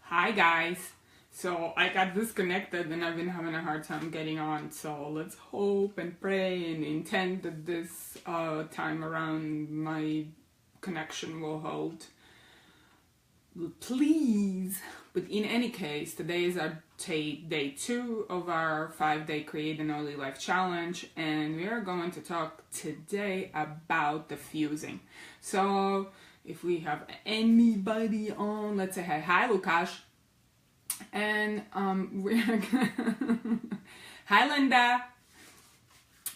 Hi guys. So I got disconnected and I've been having a hard time getting on. So let's hope and pray and intend that this time around my connection will hold. Please. But in any case, today is our day 2 of our 5-day Create an Early Life Challenge, and we are going to talk today about diffusing. So if we have anybody on, let's say hi Lukasz, and we're hi Linda,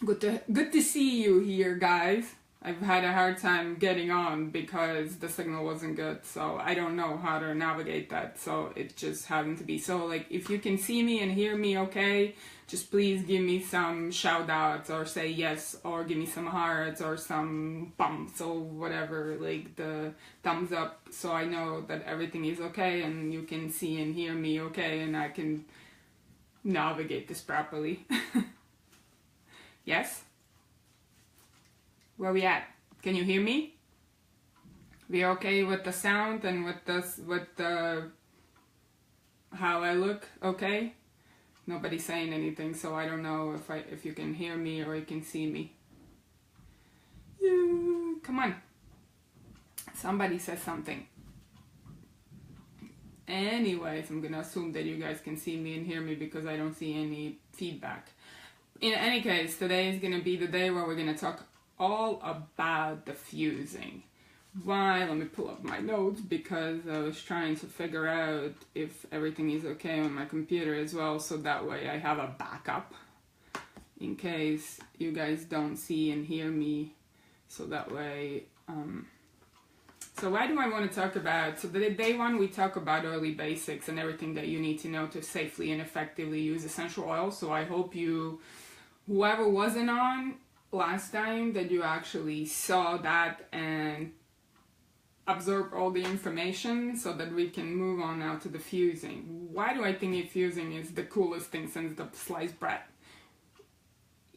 good to see you here, guys. I've had a hard time getting on because the signal wasn't good, so I don't know how to navigate that, so it just happened to be. So like, if you can see me and hear me okay, just please give me some shout outs or say yes, or give me some hearts or some bumps or whatever, like the thumbs up, so I know that everything is okay and you can see and hear me okay and I can navigate this properly. Yes? Where we at? Can you hear me? We okay with the sound and with the how I look? Okay? Nobody's saying anything, so I don't know if you can hear me or you can see me. Yeah, come on. Somebody says something. Anyways, I'm gonna assume that you guys can see me and hear me because I don't see any feedback. In any case, today is gonna be the day where we're gonna talk all about diffusing. Why? Let me pull up my notes because I was trying to figure out if everything is okay on my computer as well, so that way I have a backup in case you guys don't see and hear me, so that way so why do I want to talk about, so the day 1 we talk about early basics and everything that you need to know to safely and effectively use essential oils. So I hope you, whoever wasn't on last time, that you actually saw that and absorb all the information so that we can move on now to diffusing. Why do I think diffusing is the coolest thing since the sliced bread?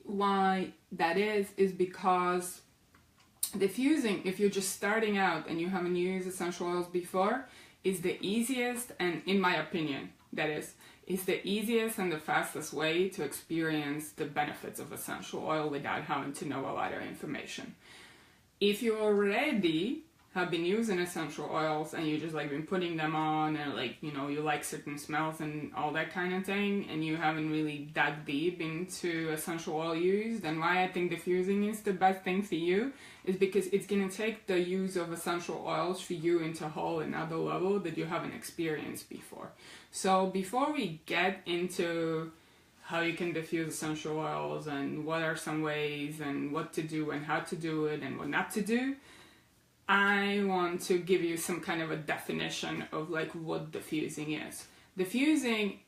Why that is because diffusing, if you're just starting out and you haven't used essential oils before, is the easiest, and in my opinion, that is the easiest and the fastest way to experience the benefits of essential oil without having to know a lot of information. If you already have been using essential oils and you just like been putting them on and like, you know, you like certain smells and all that kind of thing, and you haven't really dug deep into essential oil use, then why I think diffusing is the best thing for you is because it's going to take the use of essential oils for you into a whole another level that you haven't experienced before. So before we get into how you can diffuse essential oils and what are some ways and what to do and how to do it and what not to do, I want to give you some kind of a definition of like what diffusing is. Diffusing,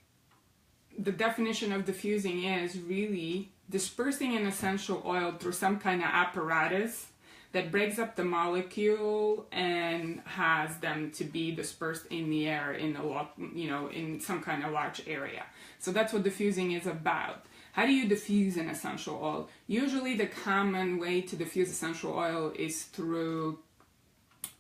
the definition of diffusing is really dispersing an essential oil through some kind of apparatus that breaks up the molecule and has them to be dispersed in the air in a lot, you know, in some kind of large area. So that's what diffusing is about. How do you diffuse an essential oil? Usually the common way to diffuse essential oil is through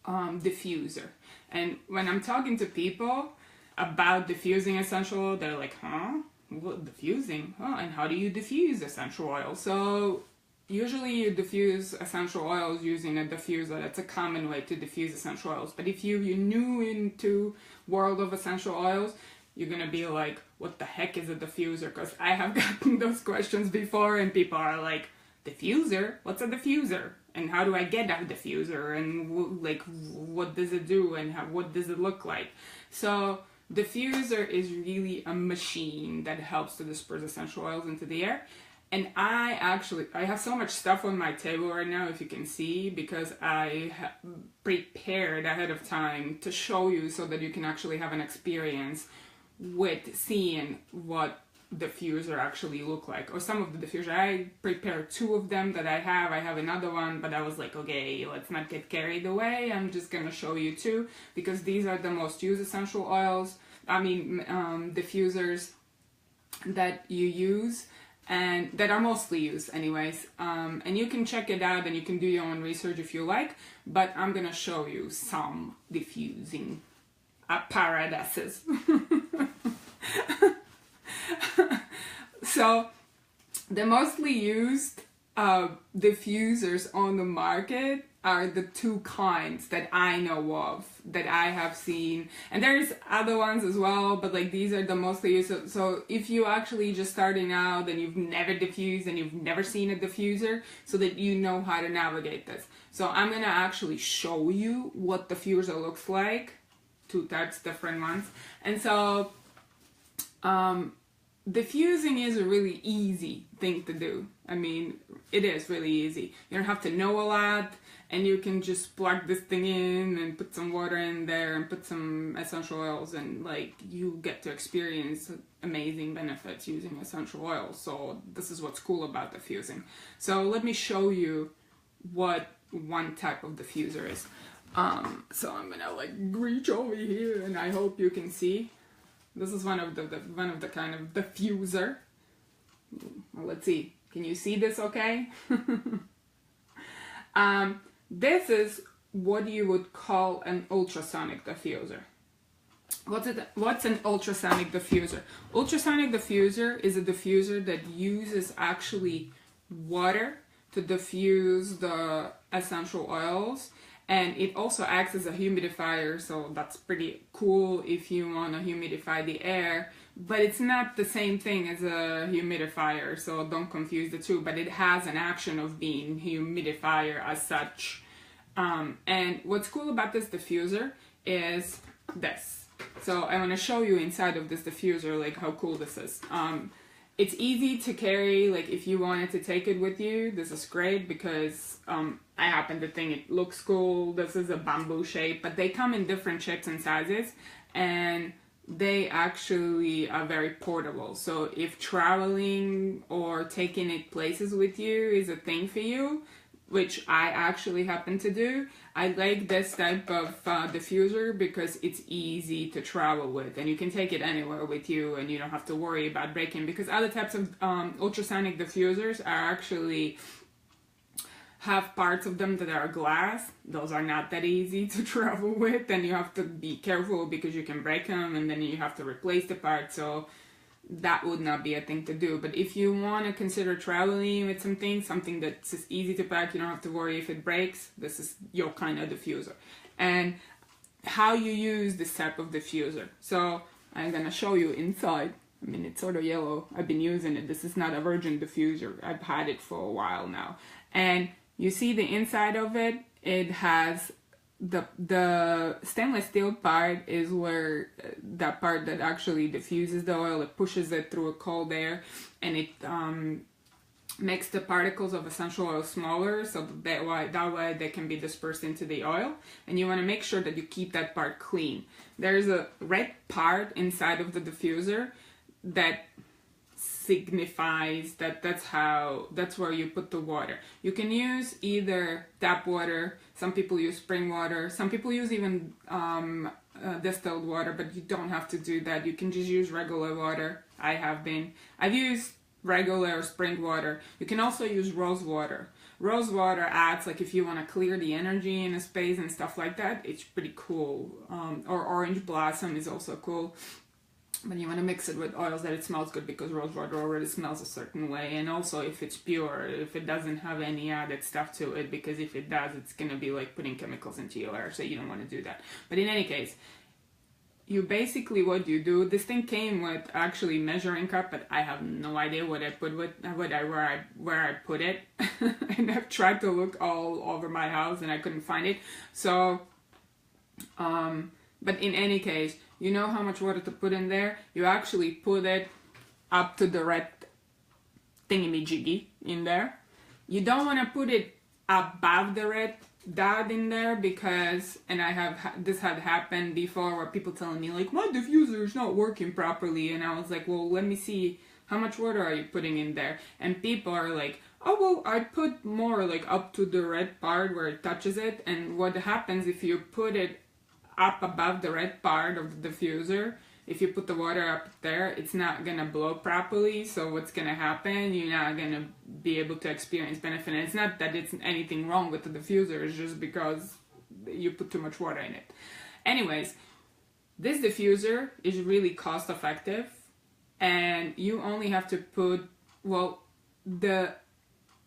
diffuser. And when I'm talking to people about diffusing essential oil, they're like, huh? What, diffusing? Oh, and how do you diffuse essential oil? So usually you diffuse essential oils using a diffuser. That's a common way to diffuse essential oils. But if you're new into world of essential oils, you're gonna be like, what the heck is a diffuser? Because I have gotten those questions before and people are like, diffuser? What's a diffuser? And how do I get a diffuser? And like, what does it do? And what does it look like? So diffuser is really a machine that helps to disperse essential oils into the air. And I have so much stuff on my table right now, if you can see, because I prepared ahead of time to show you so that you can actually have an experience with seeing what diffuser actually look like, or some of the diffuser. I prepared 2 of them that I have another one, but I was like, okay, let's not get carried away, I'm just gonna show you 2 because these are the most used essential oils, diffusers that you use and that are mostly used anyways, and you can check it out and you can do your own research if you like, but I'm gonna show you some diffusing apparatuses. So the mostly used diffusers on the market are the two kinds that I know of, that I have seen, and there's other ones as well, but like these are the mostly used. So if you actually just starting out and you've never diffused and you've never seen a diffuser, so that you know how to navigate this. So I'm gonna actually show you what diffuser looks like, two types, different ones. And so diffusing is a really easy thing to do. I mean, it is really easy. You don't have to know a lot, and you can just plug this thing in and put some water in there and put some essential oils, and like you get to experience amazing benefits using essential oils. So this is what's cool about diffusing. So let me show you what one type of diffuser is. So I'm gonna like reach over here, and I hope you can see. This is one of the kind of diffuser. Well, let's see. Can you see this okay? This is what you would call an ultrasonic diffuser. What's an ultrasonic diffuser? Ultrasonic diffuser is a diffuser that uses actually water to diffuse the essential oils. And it also acts as a humidifier, so that's pretty cool if you want to humidify the air. But it's not the same thing as a humidifier, so don't confuse the two. But it has an action of being humidifier as such. And what's cool about this diffuser is this. So I want to show you inside of this diffuser, like how cool this is. It's easy to carry, like if you wanted to take it with you, this is great because I happen to think it looks cool. This is a bamboo shape, but they come in different shapes and sizes, and they actually are very portable. So if traveling or taking it places with you is a thing for you, which I actually happen to do, I like this type of diffuser because it's easy to travel with, and you can take it anywhere with you and you don't have to worry about breaking, because other types of ultrasonic diffusers are actually have parts of them that are glass. Those are not that easy to travel with, and you have to be careful because you can break them and then you have to replace the part. So that would not be a thing to do. But if you want to consider traveling with something that's just easy to pack, you don't have to worry if it breaks, this is your kind of diffuser. And how you use this type of diffuser. So I'm gonna show you inside. I mean, it's sort of yellow. I've been using it. This is not a virgin diffuser. I've had it for a while now. And you see the inside of it, it has the stainless steel part is where that part that actually diffuses the oil, it pushes it through a cold air, and it makes the particles of essential oil smaller, so that way they can be dispersed into the oil. And you want to make sure that you keep that part clean. There's a red part inside of the diffuser that signifies that that's where you put the water. You can use either tap water, some people use spring water, some people use even distilled water, but you don't have to do that. You can just use regular water. I've used regular spring water. You can also use rose water. Rose water adds, like if you want to clear the energy in a space and stuff like that, it's pretty cool. Or orange blossom is also cool. But you want to mix it with oils that it smells good, because rose water already smells a certain way. And also if it's pure, if it doesn't have any added stuff to it, because if it does, it's going to be like putting chemicals into your air, so you don't want to do that. But in any case, you basically, what you do, this thing came with actually measuring cup, but I have no idea what I put with, where I put it. And I've tried to look all over my house and I couldn't find it. So, but in any case, you know how much water to put in there. You actually put it up to the red thingy-majiggy in there. You don't want to put it above the red dot in there, because, and this had happened before, where people telling me like, my diffuser is not working properly, and I was like, well, let me see, how much water are you putting in there? And people are like, oh, well, I put more like up to the red part where it touches it. And what happens if you put it up above the red part of the diffuser, if you put the water up there, it's not gonna blow properly. So what's gonna happen, you're not gonna be able to experience benefit. And it's not that it's anything wrong with the diffuser, it's just because you put too much water in it. Anyways, This diffuser is really cost effective, and you only have to put, well, the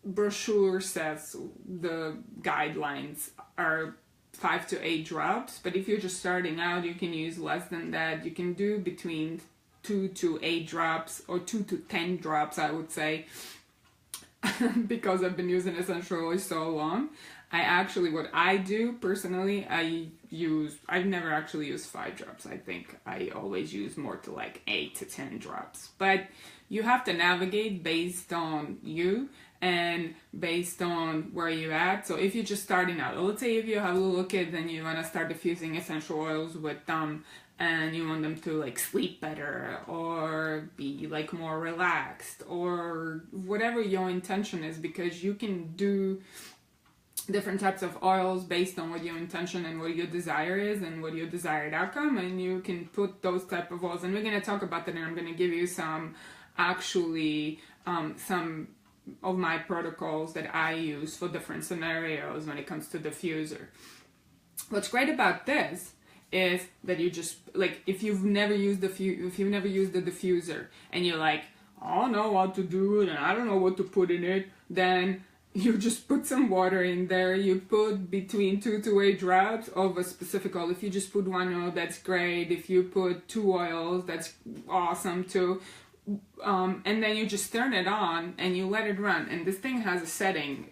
brochure says the guidelines are 5 to 8 drops, but if you're just starting out, you can use less than that. You can do between 2 to 8 drops, or 2 to 10 drops, I would say. Because I've been using essential oils so long, what I do personally, I've never actually used 5 drops. I think I always use more to like 8 to 10 drops. But you have to navigate based on you and based on where you're at. So if you're just starting out, let's say if you have a little kid and you want to start diffusing essential oils with them, and you want them to like sleep better or be like more relaxed, or whatever your intention is, because you can do different types of oils based on what your intention and what your desire is and what your desired outcome, and you can put those type of oils, and we're going to talk about that, and I'm going to give you some some of my protocols that I use for different scenarios when it comes to diffuser. What's great about this is that you just, like, if you've never used the diffuser and you're like, I don't know what to do and I don't know what to put in it, then you just put some water in there. You put between 2 to 8 drops of a specific oil. If you just put 1 oil, that's great. If you put 2 oils, that's awesome too. And then you just turn it on and you let it run. And this thing has a setting.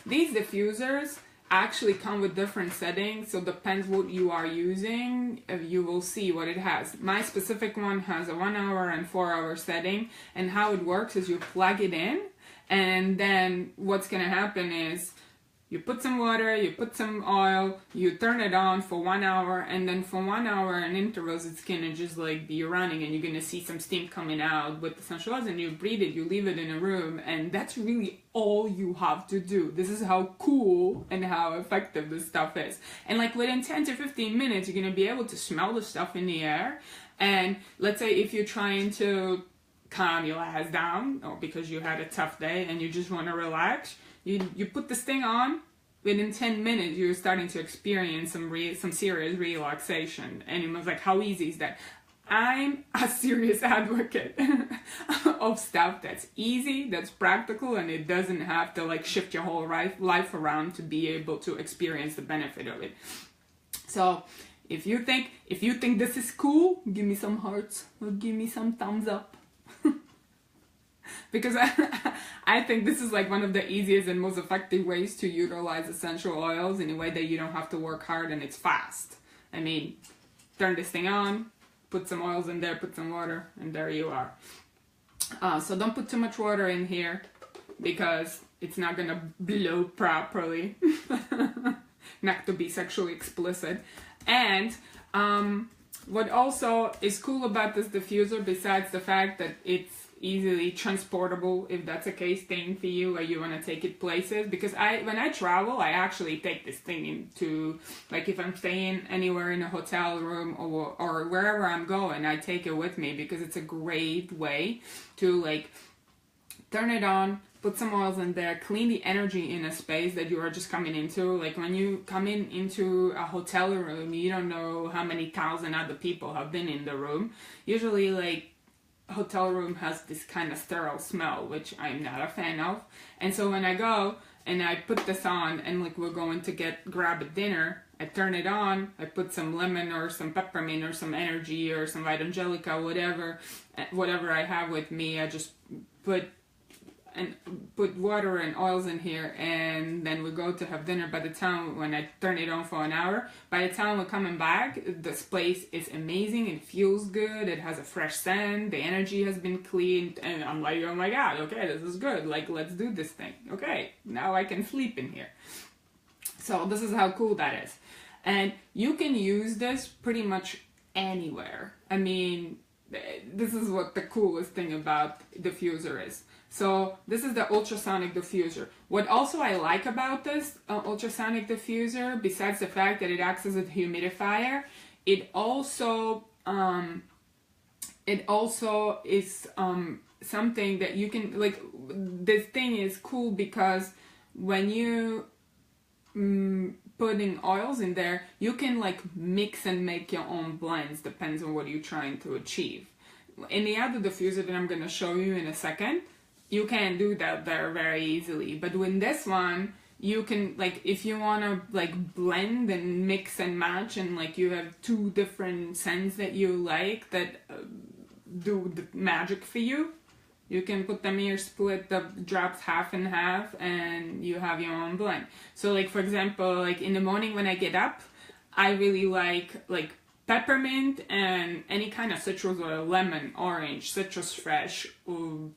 These diffusers actually come with different settings, so depends what you are using, you will see what it has. My specific one has a 1 hour and 4 hour setting, and how it works is you plug it in, and then what's gonna happen is you put some water, you put some oil, you turn it on for 1 hour, and then for 1 hour in intervals it's gonna just like be running, and you're gonna see some steam coming out with essential oils, and you breathe it, you leave it in a room, and that's really all you have to do. This is how cool and how effective this stuff is. And like within 10 to 15 minutes you're gonna be able to smell the stuff in the air. And let's say if you're trying to calm your ass down, or because you had a tough day and you just want to relax, you put this thing on, within 10 minutes you're starting to experience some serious relaxation. And it was like, how easy is that? I'm a serious advocate of stuff that's easy, that's practical, and it doesn't have to like shift your whole life around to be able to experience the benefit of it. So if you think this is cool, give me some hearts or give me some thumbs up. Because I think this is like one of the easiest and most effective ways to utilize essential oils in a way that you don't have to work hard and it's fast. I mean, turn this thing on, put some oils in there, put some water, and there you are. So don't put too much water in here because it's not gonna blow properly. Not to be sexually explicit. And what also is cool about this diffuser, besides the fact that it's easily transportable, if that's a case thing for you, or you want to take it places, because when I travel, I actually take this thing into, like if I'm staying anywhere in a hotel room or wherever I'm going, I take it with me, because it's a great way to like turn it on, put some oils in there, clean the energy in a space that you are just coming into. Like when you come into a hotel room, you don't know how many thousand other people have been in the room. Usually like hotel room has this kind of sterile smell, which I'm not a fan of. And so when I go and I put this on and like we're going to grab a dinner, I turn it on, I put some lemon or some peppermint or some energy or some Vita Angelica, whatever I have with me. I just put water and oils in here, and then we go to have dinner. By the time when I turn it on for an hour, by the time we're coming back, this place is amazing. It feels good. It has a fresh scent. The energy has been cleaned, and I'm like, oh my god, okay, this is good. Like, let's do this thing. Okay, now I can sleep in here. So this is how cool that is. And you can use this pretty much anywhere. I mean, this is what the coolest thing about diffuser is. So this is the ultrasonic diffuser. What also I like about this ultrasonic diffuser, besides the fact that it acts as a humidifier, it also is something that you can, like, this thing is cool because when you putting oils in there, you can like mix and make your own blends, depends on what you're trying to achieve. In the other diffuser that I'm going to show you in a second, you can do that there very easily. But with this one, you can, like, if you want to like blend and mix and match, and like you have two different scents that you like that do the magic for you, you can put them here, split the drops half and half, and you have your own blend. So like, for example, like in the morning when I get up, I really like peppermint and any kind of citrus oil, lemon, orange, citrus fresh,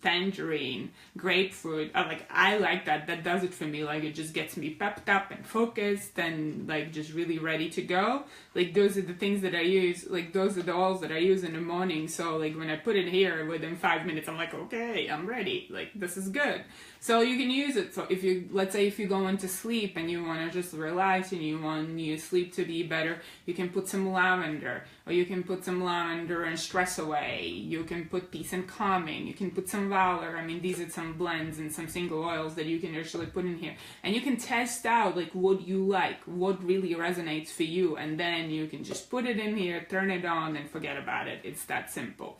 tangerine, grapefruit. I like that. That does it for me. Like, it just gets me pepped up and focused and like just really ready to go. Like, those are the things that I use. Like, those are the oils that I use in the morning. So like when I put it here, within 5 minutes, I'm like, okay, I'm ready. Like, this is good. So you can use it. So if you, let's say if you go into sleep and you want to just relax and you want your sleep to be better, you can put some lavender, or you can put some lavender and stress away. You can put peace and calming. You can put some valor. I mean, these are some blends and some single oils that you can actually put in here. And you can test out like what you like, what really resonates for you. And then you can just put it in here, turn it on, and forget about it. It's that simple.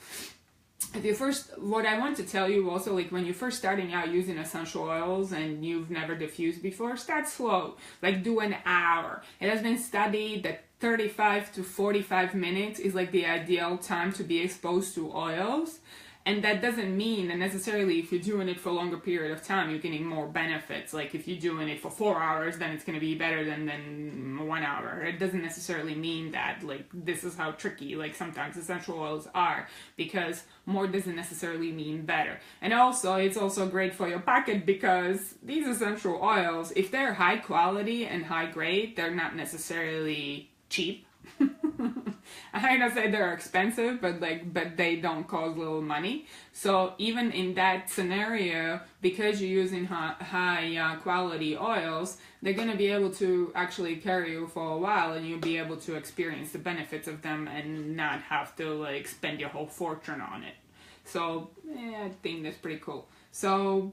If you first, what I want to tell you also, like when you're first starting out using essential oils and you've never diffused before, start slow. Like, do an hour. It has been studied that 35 to 45 minutes is like the ideal time to be exposed to oils. And that doesn't mean that necessarily if you're doing it for a longer period of time, you're getting more benefits. Like if you're doing it for 4 hours, then it's going to be better than 1 hour. It doesn't necessarily mean that. Like, this is how tricky, like, sometimes essential oils are, because more doesn't necessarily mean better. And also, it's also great for your pocket, because these essential oils, if they're high quality and high grade, they're not necessarily cheap. I'm not gonna say they're expensive, but they don't cost little money. So even in that scenario, because you're using high quality oils, they're gonna be able to actually carry you for a while, and you'll be able to experience the benefits of them and not have to like spend your whole fortune on it. So I think that's pretty cool. So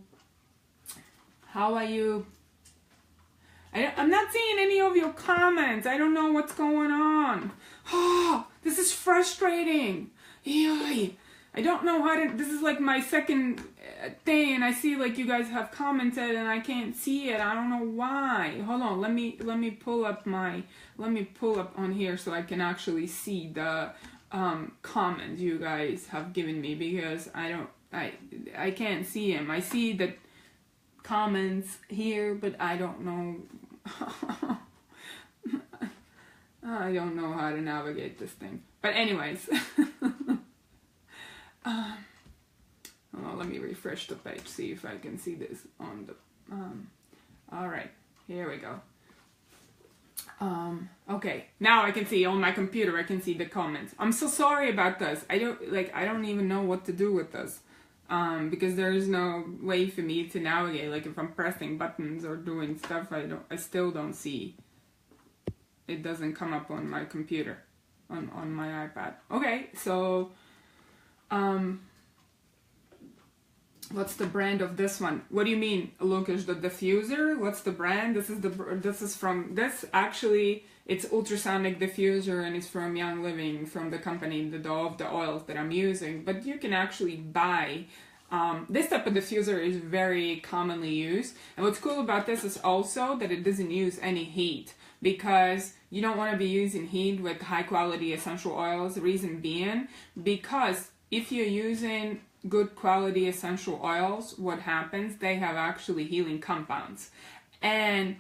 how are you? I'm not seeing any of your comments. I don't know what's going on. Oh, this is frustrating. Yay. I don't know how to, this is like my second thing, and I see like you guys have commented and I can't see it. I don't know why. Hold on, let me pull up on here so I can actually see the comments you guys have given me, because I can't see them. I see the comments here, but I don't know. I don't know how to navigate this thing. But anyways, hold on, let me refresh the page, see if I can see this on the. All right, here we go. Okay, now I can see on my computer. I can see the comments. I'm so sorry about this. I don't even know what to do with this. Because there is no way for me to navigate. Like if I'm pressing buttons or doing stuff, I still don't see. It doesn't come up on my computer, on my iPad. Okay, so, what's the brand of this one? What do you mean, Lucas? The diffuser? What's the brand? Actually, it's ultrasonic diffuser, and it's from Young Living, from the company, the oils that I'm using. But you can actually buy, this type of diffuser is very commonly used. And what's cool about this is also that it doesn't use any heat, because you don't want to be using heat with high quality essential oils. The reason being, because if you're using good quality essential oils, what happens, they have actually healing compounds. And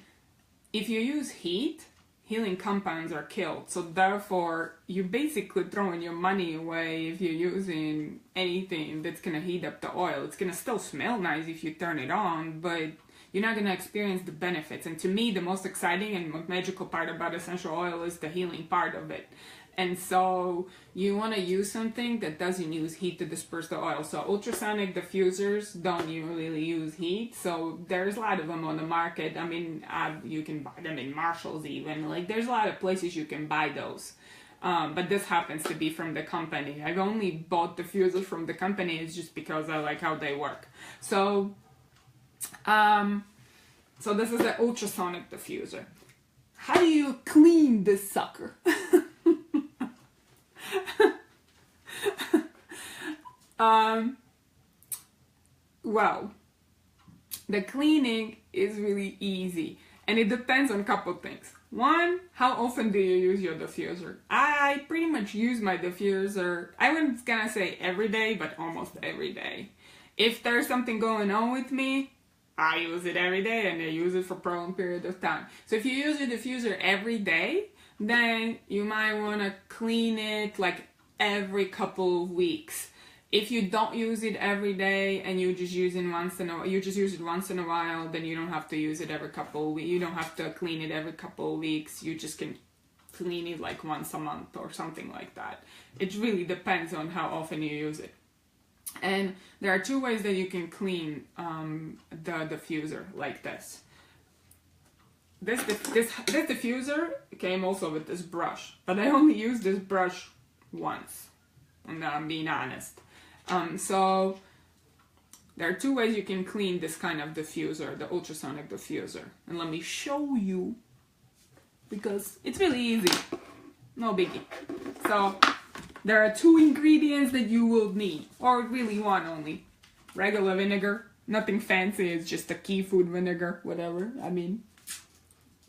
if you use heat, healing compounds are killed. So therefore, you're basically throwing your money away if you're using anything that's going to heat up the oil. It's going to still smell nice if you turn it on, but you're not going to experience the benefits. And to me, the most exciting and magical part about essential oil is the healing part of it. And so you want to use something that doesn't use heat to disperse the oil. So ultrasonic diffusers don't really use heat. So there's a lot of them on the market. I mean, you can buy them in Marshall's even. Like, there's a lot of places you can buy those. But this happens to be from the company. I've only bought diffusers from the company. It's just because I like how they work. So, so this is the ultrasonic diffuser. how do you clean this sucker? Well, the cleaning is really easy, and it depends on a couple things. One, how often do you use your diffuser? I pretty much use my diffuser, I wasn't gonna say every day, but almost every day. If there's something going on with me, I use it every day, and I use it for a prolonged period of time. So if you use your diffuser every day, then you might want to clean it like every couple of weeks. If you don't use it every day and you just use it once in a while, then you don't have to use it every couple of weeks. You don't have to clean it every couple of weeks. You just can clean it like once a month or something like that. It really depends on how often you use it. And there are two ways that you can clean the diffuser like this. This diffuser came also with this brush, but I only used this brush once, and I'm being honest. So there are two ways you can clean this kind of diffuser, the ultrasonic diffuser. And let me show you, because it's really easy, no biggie. So there are two ingredients that you will need, or really one only. Regular vinegar, nothing fancy, it's just a key food vinegar, whatever, I mean,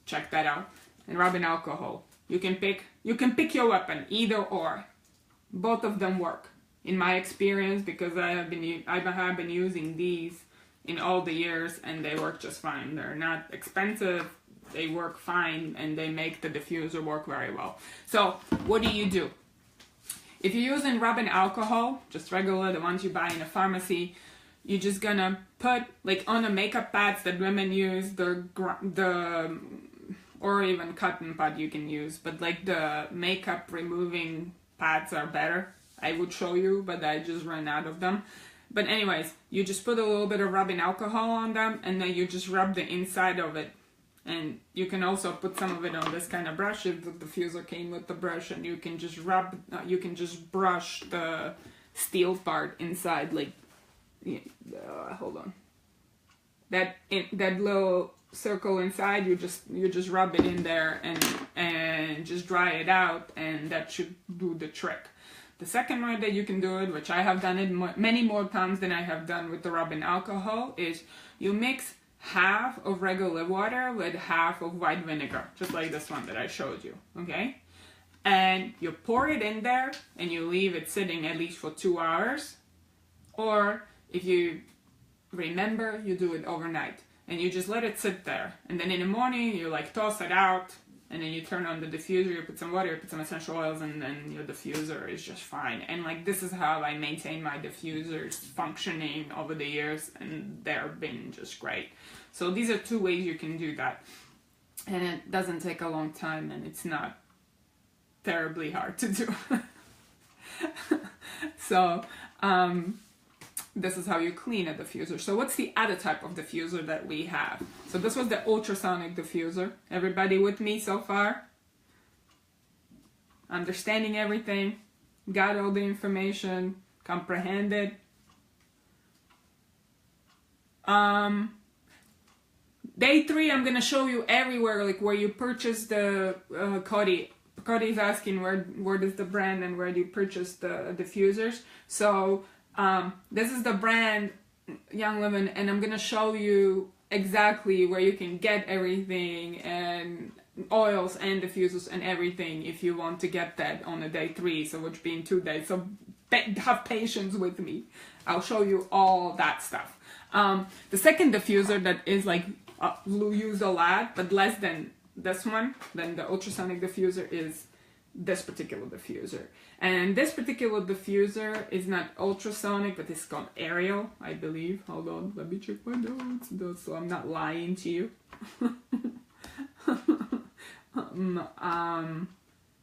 check that out. And rubbing alcohol. You can pick your weapon, either or. Both of them work. In my experience, because I have been using these in all the years, and they work just fine. They're not expensive, they work fine, and they make the diffuser work very well. So what do? If you're using rubbing alcohol, just regular, the ones you buy in a pharmacy, you're just gonna put like on the makeup pads that women use, or even cotton pad you can use, but like the makeup removing pads are better. I would show you, but I just ran out of them. But anyways, you just put a little bit of rubbing alcohol on them, and then you just rub the inside of it. And you can also put some of it on this kind of brush if the diffuser came with the brush, and you can just brush the steel part inside, like, hold on. That little circle inside, you just rub it in there and just dry it out, and that should do the trick. The second way that you can do it, which I have done it many more times than I have done with the rubbing alcohol, is you mix half of regular water with half of white vinegar, just like this one that I showed you, okay? And you pour it in there, and you leave it sitting at least for 2 hours, or if you remember, you do it overnight, and you just let it sit there, and then in the morning you like toss it out, and then you turn on the diffuser, you put some water, you put some essential oils, and then your diffuser is just fine. And like, this is how I maintain my diffusers functioning over the years, and they've been just great. So these are two ways you can do that, and it doesn't take a long time, and it's not terribly hard to do. So this is how you clean a diffuser. So what's the other type of diffuser that we have? So this was the ultrasonic diffuser. Everybody with me so far? Understanding everything? Got all the information? Comprehended? Day 3, I'm gonna show you everywhere, like where you purchase the Cody's asking where does the brand and where do you purchase the diffusers. So this is the brand, Young Living, and I'm gonna show you exactly where you can get everything, and oils and diffusers and everything, if you want to get that on a day 3, so which being 2 days. So have patience with me. I'll show you all that stuff. The second diffuser that is like used a lot, but less than this one, than the ultrasonic diffuser, is this particular diffuser. And this particular diffuser is not ultrasonic, but it's called aerial, I believe. Hold on, let me check my notes so I'm not lying to you.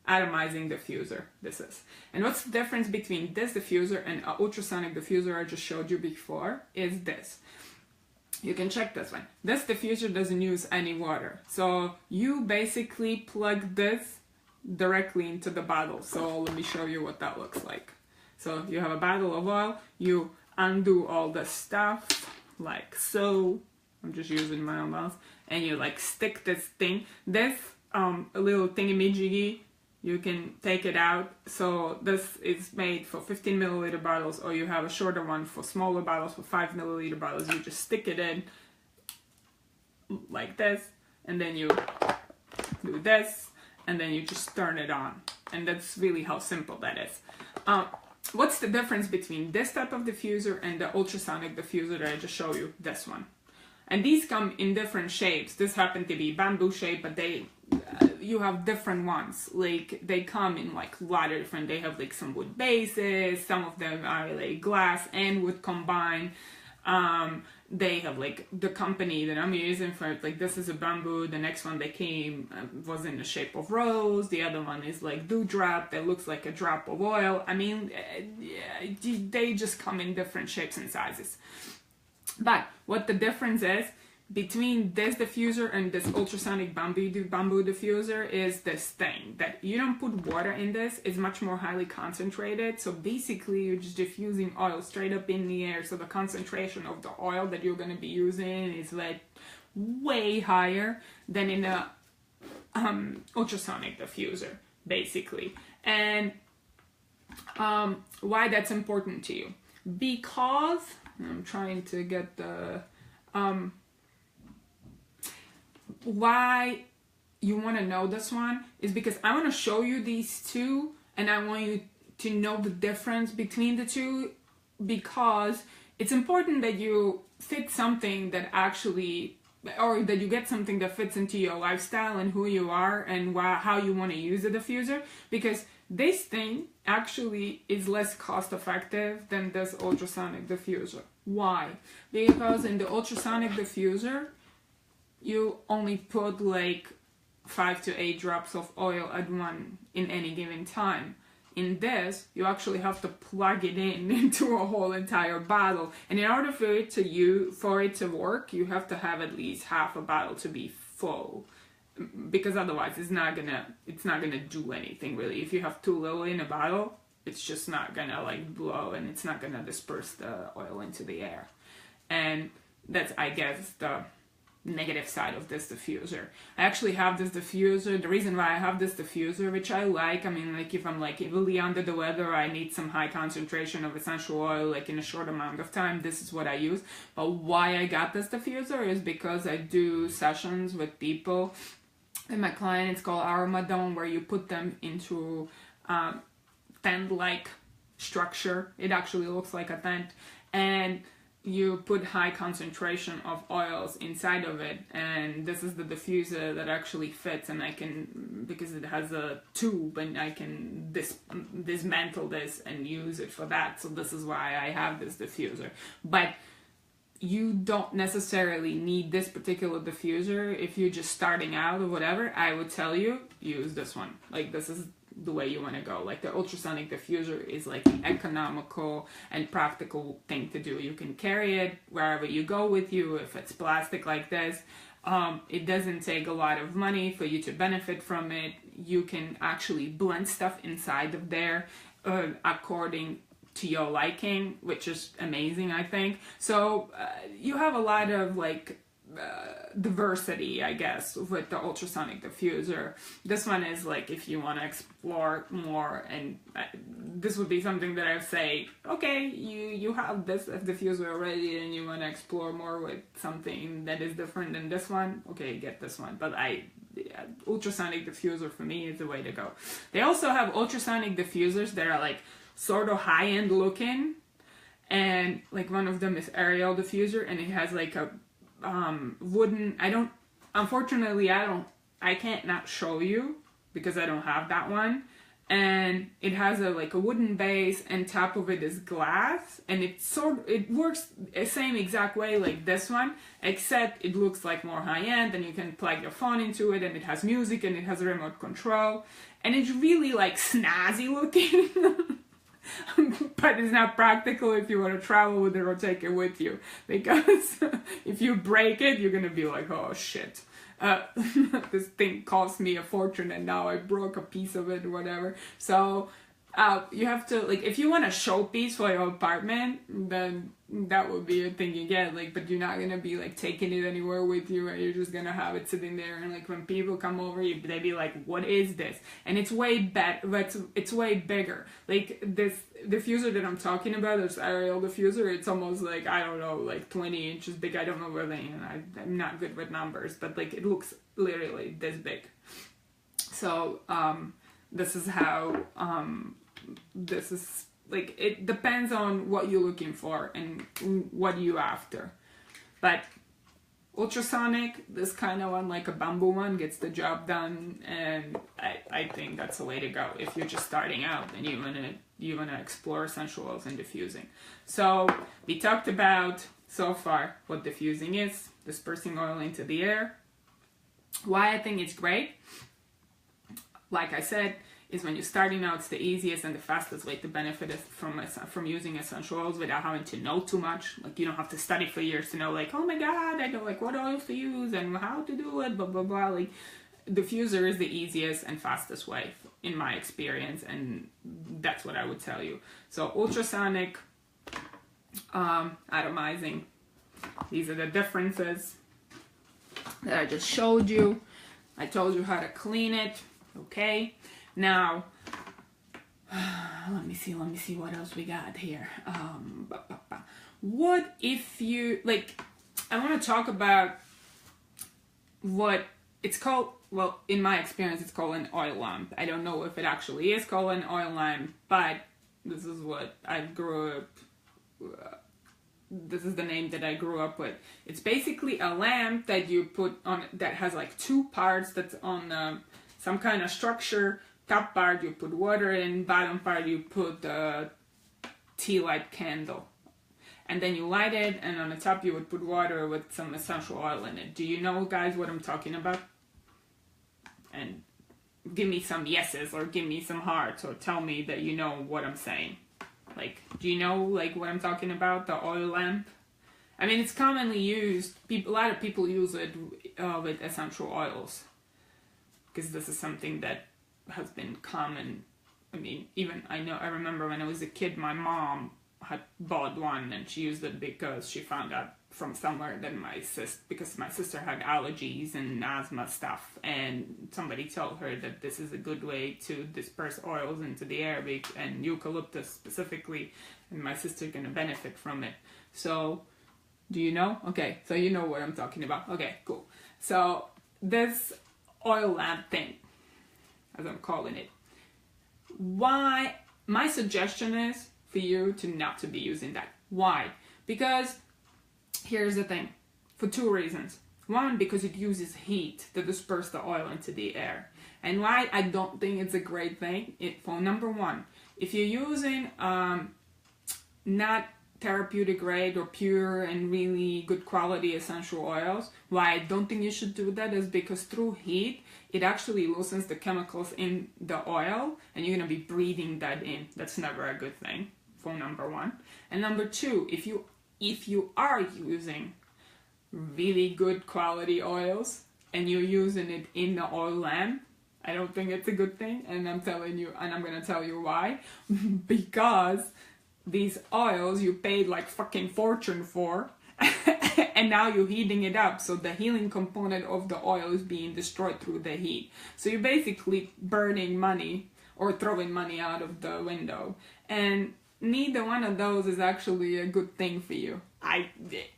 Atomizing diffuser, this is. And what's the difference between this diffuser and an ultrasonic diffuser I just showed you before is this. You can check this one. This diffuser doesn't use any water. So you basically plug this directly into the bottle. So let me show you what that looks like. So you have a bottle of oil, you undo all the stuff like so. I'm just using my own mouse, and you like stick this thing. This a little thingy-majiggy, you can take it out. So this is made for 15 milliliter bottles, or you have a shorter one for smaller bottles, for 5 milliliter bottles. You just stick it in like this, and then you do this, and then you just turn it on. And that's really how simple that is. What's the difference between this type of diffuser and the ultrasonic diffuser that I just showed you? This one. And these come in different shapes. This happened to be bamboo shape, but you have different ones. Like, they come in like a lot of different, they have like some wood bases, some of them are like glass and wood combined. They have like the company that I'm using for it, like this is a bamboo, the next one that came was in the shape of rose, the other one is like dewdrop that looks like a drop of oil. I mean, they just come in different shapes and sizes. But what the difference is between this diffuser and this ultrasonic bamboo diffuser is this thing that you don't put water in this. It's much more highly concentrated. So basically you're just diffusing oil straight up in the air. So the concentration of the oil that you're going to be using is like way higher than in a ultrasonic diffuser, basically. And why that's important to you? Because I'm trying to get the why you want to know this one is because I want to show you these two, and I want you to know the difference between the two, because it's important that you fit something that actually, or that you get something that fits into your lifestyle and who you are and how you want to use the diffuser, because this thing actually is less cost effective than this ultrasonic diffuser. Why? Because in the ultrasonic diffuser, you only put like 5 to 8 drops of oil at one in any given time. In this, you actually have to plug it into a whole entire bottle, and in order for it to work, you have to have at least half a bottle to be full, because otherwise it's not gonna do anything really. If you have too little in a bottle, it's just not gonna like blow, and it's not gonna disperse the oil into the air. And that's, I guess, the negative side of this diffuser. I actually have this diffuser. The reason why I have this diffuser, which I like, I mean, like if I'm like really under the weather, I need some high concentration of essential oil like in a short amount of time, this is what I use. But why I got this diffuser is because I do sessions with people and my client, it's called Aromadome, where you put them into tent-like structure. It actually looks like a tent, and you put high concentration of oils inside of it, and this is the diffuser that actually fits, and I can, because it has a tube, and I can dismantle this and use it for that. So this is why I have this diffuser. But you don't necessarily need this particular diffuser if you're just starting out or whatever. I would tell you, use this one. Like, this is the way you want to go. Like, the ultrasonic diffuser is like the economical and practical thing to do. You can carry it wherever you go with you. If it's plastic like this, it doesn't take a lot of money for you to benefit from it. You can actually blend stuff inside of there according to your liking, which is amazing, I think. So you have a lot of like diversity, I guess, with the ultrasonic diffuser. This one is like if you want to explore more, and this would be something that I would say, okay, you have this diffuser already and you want to explore more with something that is different than this one, okay, get this one. But ultrasonic diffuser for me is the way to go. They also have ultrasonic diffusers that are like sort of high-end looking, and like one of them is aerial diffuser, and it has like a wooden, unfortunately I can't not show you because I don't have that one, and it has like a wooden base, and top of it is glass, and it works the same exact way like this one, except it looks like more high-end, and you can plug your phone into it, and it has music, and it has a remote control, and it's really like snazzy looking. But it's not practical if you want to travel with it or take it with you, because if you break it, you're gonna be like, oh shit, this thing cost me a fortune and now I broke a piece of it or whatever. So You have to, like, if you want a showpiece for your apartment, then that would be a thing you get, like, but you're not gonna be like taking it anywhere with you, and you're just gonna have it sitting there, and like when people come over, they be like, what is this? And it's way it's way bigger. Like this diffuser that I'm talking about, this aerial diffuser, it's almost like, I don't know, like 20 inches big. I don't know really, and I'm not good with numbers, but like it looks literally this big. So this is how this is, like, it depends on what you're looking for and what you're after. But ultrasonic, this kind of one, like a bamboo one, gets the job done, and I think that's the way to go if you're just starting out and you wanna explore essential oils and diffusing. So we talked about so far what diffusing is, dispersing oil into the air. Why I think it's great, like I said, is when you're starting out, it's the easiest and the fastest way to benefit from using essential oils without having to know too much. Like, you don't have to study for years to know, like, oh my god, I know like what oils to use and how to do it, blah blah blah. Like, diffuser is the easiest and fastest way in my experience, and that's what I would tell you. So ultrasonic, atomizing, these are the differences that I just showed you. I told you how to clean it. Okay, now let me see what else we got here. What if you, like, I want to talk about what it's called. Well, in my experience, it's called an oil lamp. I don't know if it actually is called an oil lamp, but this is what I grew up. This is the name that I grew up with. It's basically a lamp that you put on, that has like two parts, that's on some kind of structure. Top part you put water in, bottom part you put the tea light candle. And then you light it, and on the top you would put water with some essential oil in it. Do you know, guys, what I'm talking about? And give me some yeses, or give me some hearts, or tell me that you know what I'm saying. Like, do you know, like, what I'm talking about, the oil lamp? I mean, it's commonly used. A lot of people use it with essential oils, because this is something that has been common. I mean, even I remember when I was a kid, my mom had bought one, and she used it because she found out from somewhere that because my sister had allergies and asthma stuff, and somebody told her that this is a good way to disperse oils into the air, and eucalyptus specifically, and my sister's gonna benefit from it. So, do you know? Okay, so you know what I'm talking about. Okay, cool. So this oil lamp thing, as I'm calling it, why, my suggestion is for you not to be using that. Why? Because here's the thing, for two reasons. One, because it uses heat to disperse the oil into the air. And why I don't think it's a great thing, for number one, if you're using not therapeutic grade or pure and really good quality essential oils, why I don't think you should do that is because through heat, it actually loosens the chemicals in the oil, and you're going to be breathing that in. That's never a good thing, for number one. And number two, if you are using really good quality oils and you're using it in the oil lamp, I don't think it's a good thing, and I'm telling you, and I'm going to tell you why. Because these oils you paid like fucking fortune for, and now you're heating it up, so the healing component of the oil is being destroyed through the heat. So you're basically burning money or throwing money out of the window, and neither one of those is actually a good thing for you. I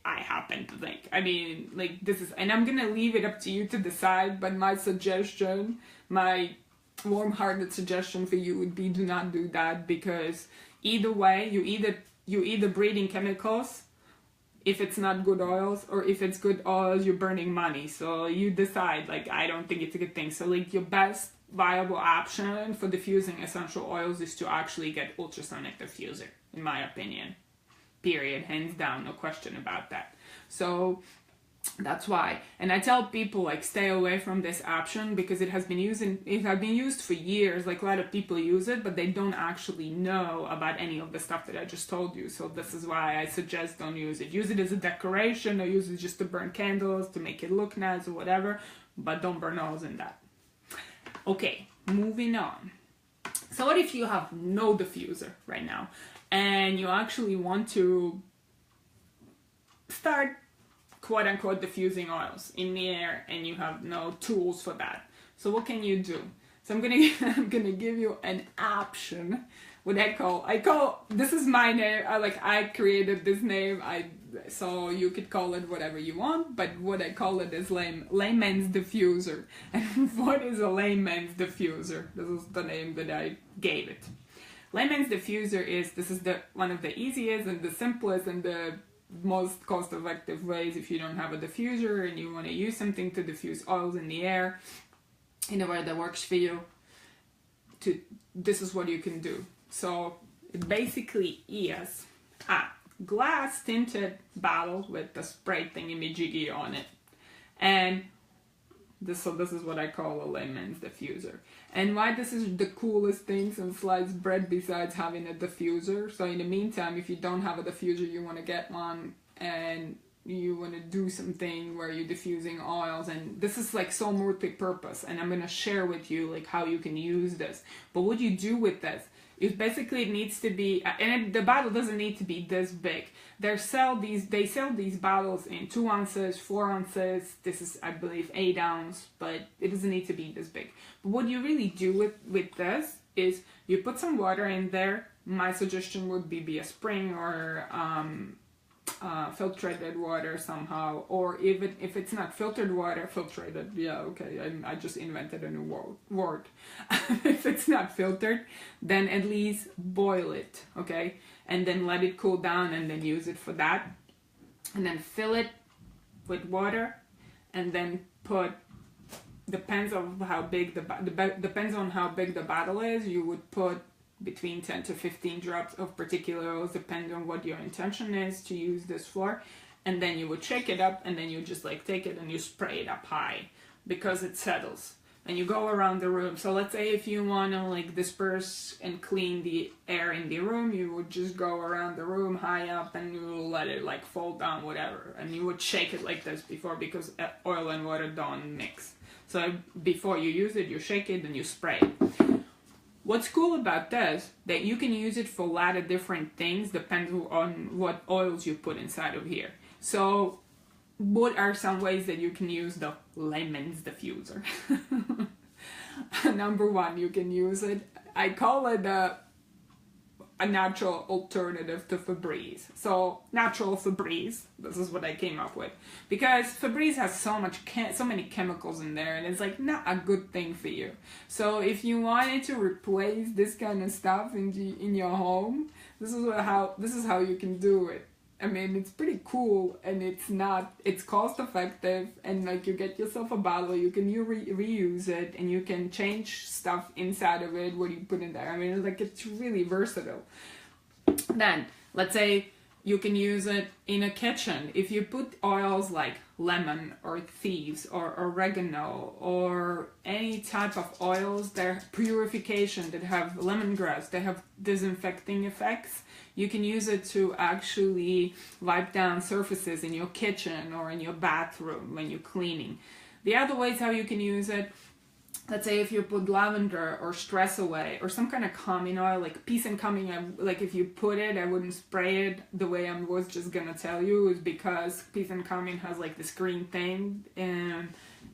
happen to think. I mean, like, this is, and I'm gonna leave it up to you to decide, but my suggestion, my warm-hearted suggestion for you would be, do not do that, because either way, you either breathing chemicals if it's not good oils, or if it's good oils, you're burning money. So you decide. Like, I don't think it's a good thing. So, like, your best viable option for diffusing essential oils is to actually get ultrasonic diffuser, in my opinion. Period. Hands down. No question about that. So that's why. And I tell people, like, stay away from this option, because it has been used for years. Like, a lot of people use it, but they don't actually know about any of the stuff that I just told you. So this is why I suggest don't use it. Use it as a decoration, or use it just to burn candles, to make it look nice or whatever, but don't burn holes in that. Okay, moving on. So what if you have no diffuser right now and you actually want to start quote unquote diffusing oils in the air and you have no tools for that? So what can you do? So I'm gonna give you an option. What I call this is my name. I created this name. So you could call it whatever you want, but what I call it is layman's diffuser. And what is a layman's diffuser? This is the name that I gave it. Layman's diffuser is one of the easiest and the simplest and the most cost-effective ways if you don't have a diffuser and you want to use something to diffuse oils in the air in a way that works for you. This is what you can do. So it basically is a glass tinted bottle with the spray thingy-majiggy on it, and this is what I call a layman's diffuser. And why this is the coolest thing since sliced bread besides having a diffuser. So in the meantime, if you don't have a diffuser, you want to get one and you want to do something where you're diffusing oils, and this is like so multi-purpose, and I'm going to share with you like how you can use this. But what you do with this is basically it needs to be, the bottle doesn't need to be this big. They sell these bottles in 2 ounces, 4 ounces. This is, I believe, 8 ounce, but it doesn't need to be this big. But what you really do with this is you put some water in there. My suggestion would be a spring or filtered water somehow, or if it's not filtered water, filtrated. Yeah, okay, I just invented a new word. If it's not filtered, then at least boil it, okay, and then let it cool down, and then use it for that, and then fill it with water, and then put. Depends on how big depends on how big the bottle is. You would put between 10 to 15 drops of particular oils, depending on what your intention is to use this for. And then you would shake it up, and then you just like take it and you spray it up high because it settles. And you go around the room. So let's say if you want to like disperse and clean the air in the room, you would just go around the room high up and you will let it like fall down, whatever. And you would shake it like this before, because oil and water don't mix. So before you use it, you shake it and you spray it. What's cool about this, that you can use it for a lot of different things, depending on what oils you put inside of here. So what are some ways that you can use the layman's diffuser? Number one, you can use it, I call it a natural alternative to Febreze. So natural Febreze, this is what I came up with, because Febreze has so many chemicals in there, and it's like not a good thing for you. So if you wanted to replace this kind of stuff in your home, this is how you can do it. I mean, it's pretty cool, and it's cost effective, and like you get yourself a bottle, you can reuse it, and you can change stuff inside of it, what you put in there. I mean, like it's really versatile. Then, let's say you can use it in a kitchen. If you put oils like lemon or thieves or oregano or any type of oils that are purification, that have lemongrass, that have disinfecting effects, you can use it to actually wipe down surfaces in your kitchen or in your bathroom when you're cleaning. The other ways how you can use it, let's say if you put lavender or stress away or some kind of calming oil, like peace and calming, like if you put it, I wouldn't spray it the way I was just gonna tell you, is because peace and calming has like this green thing, and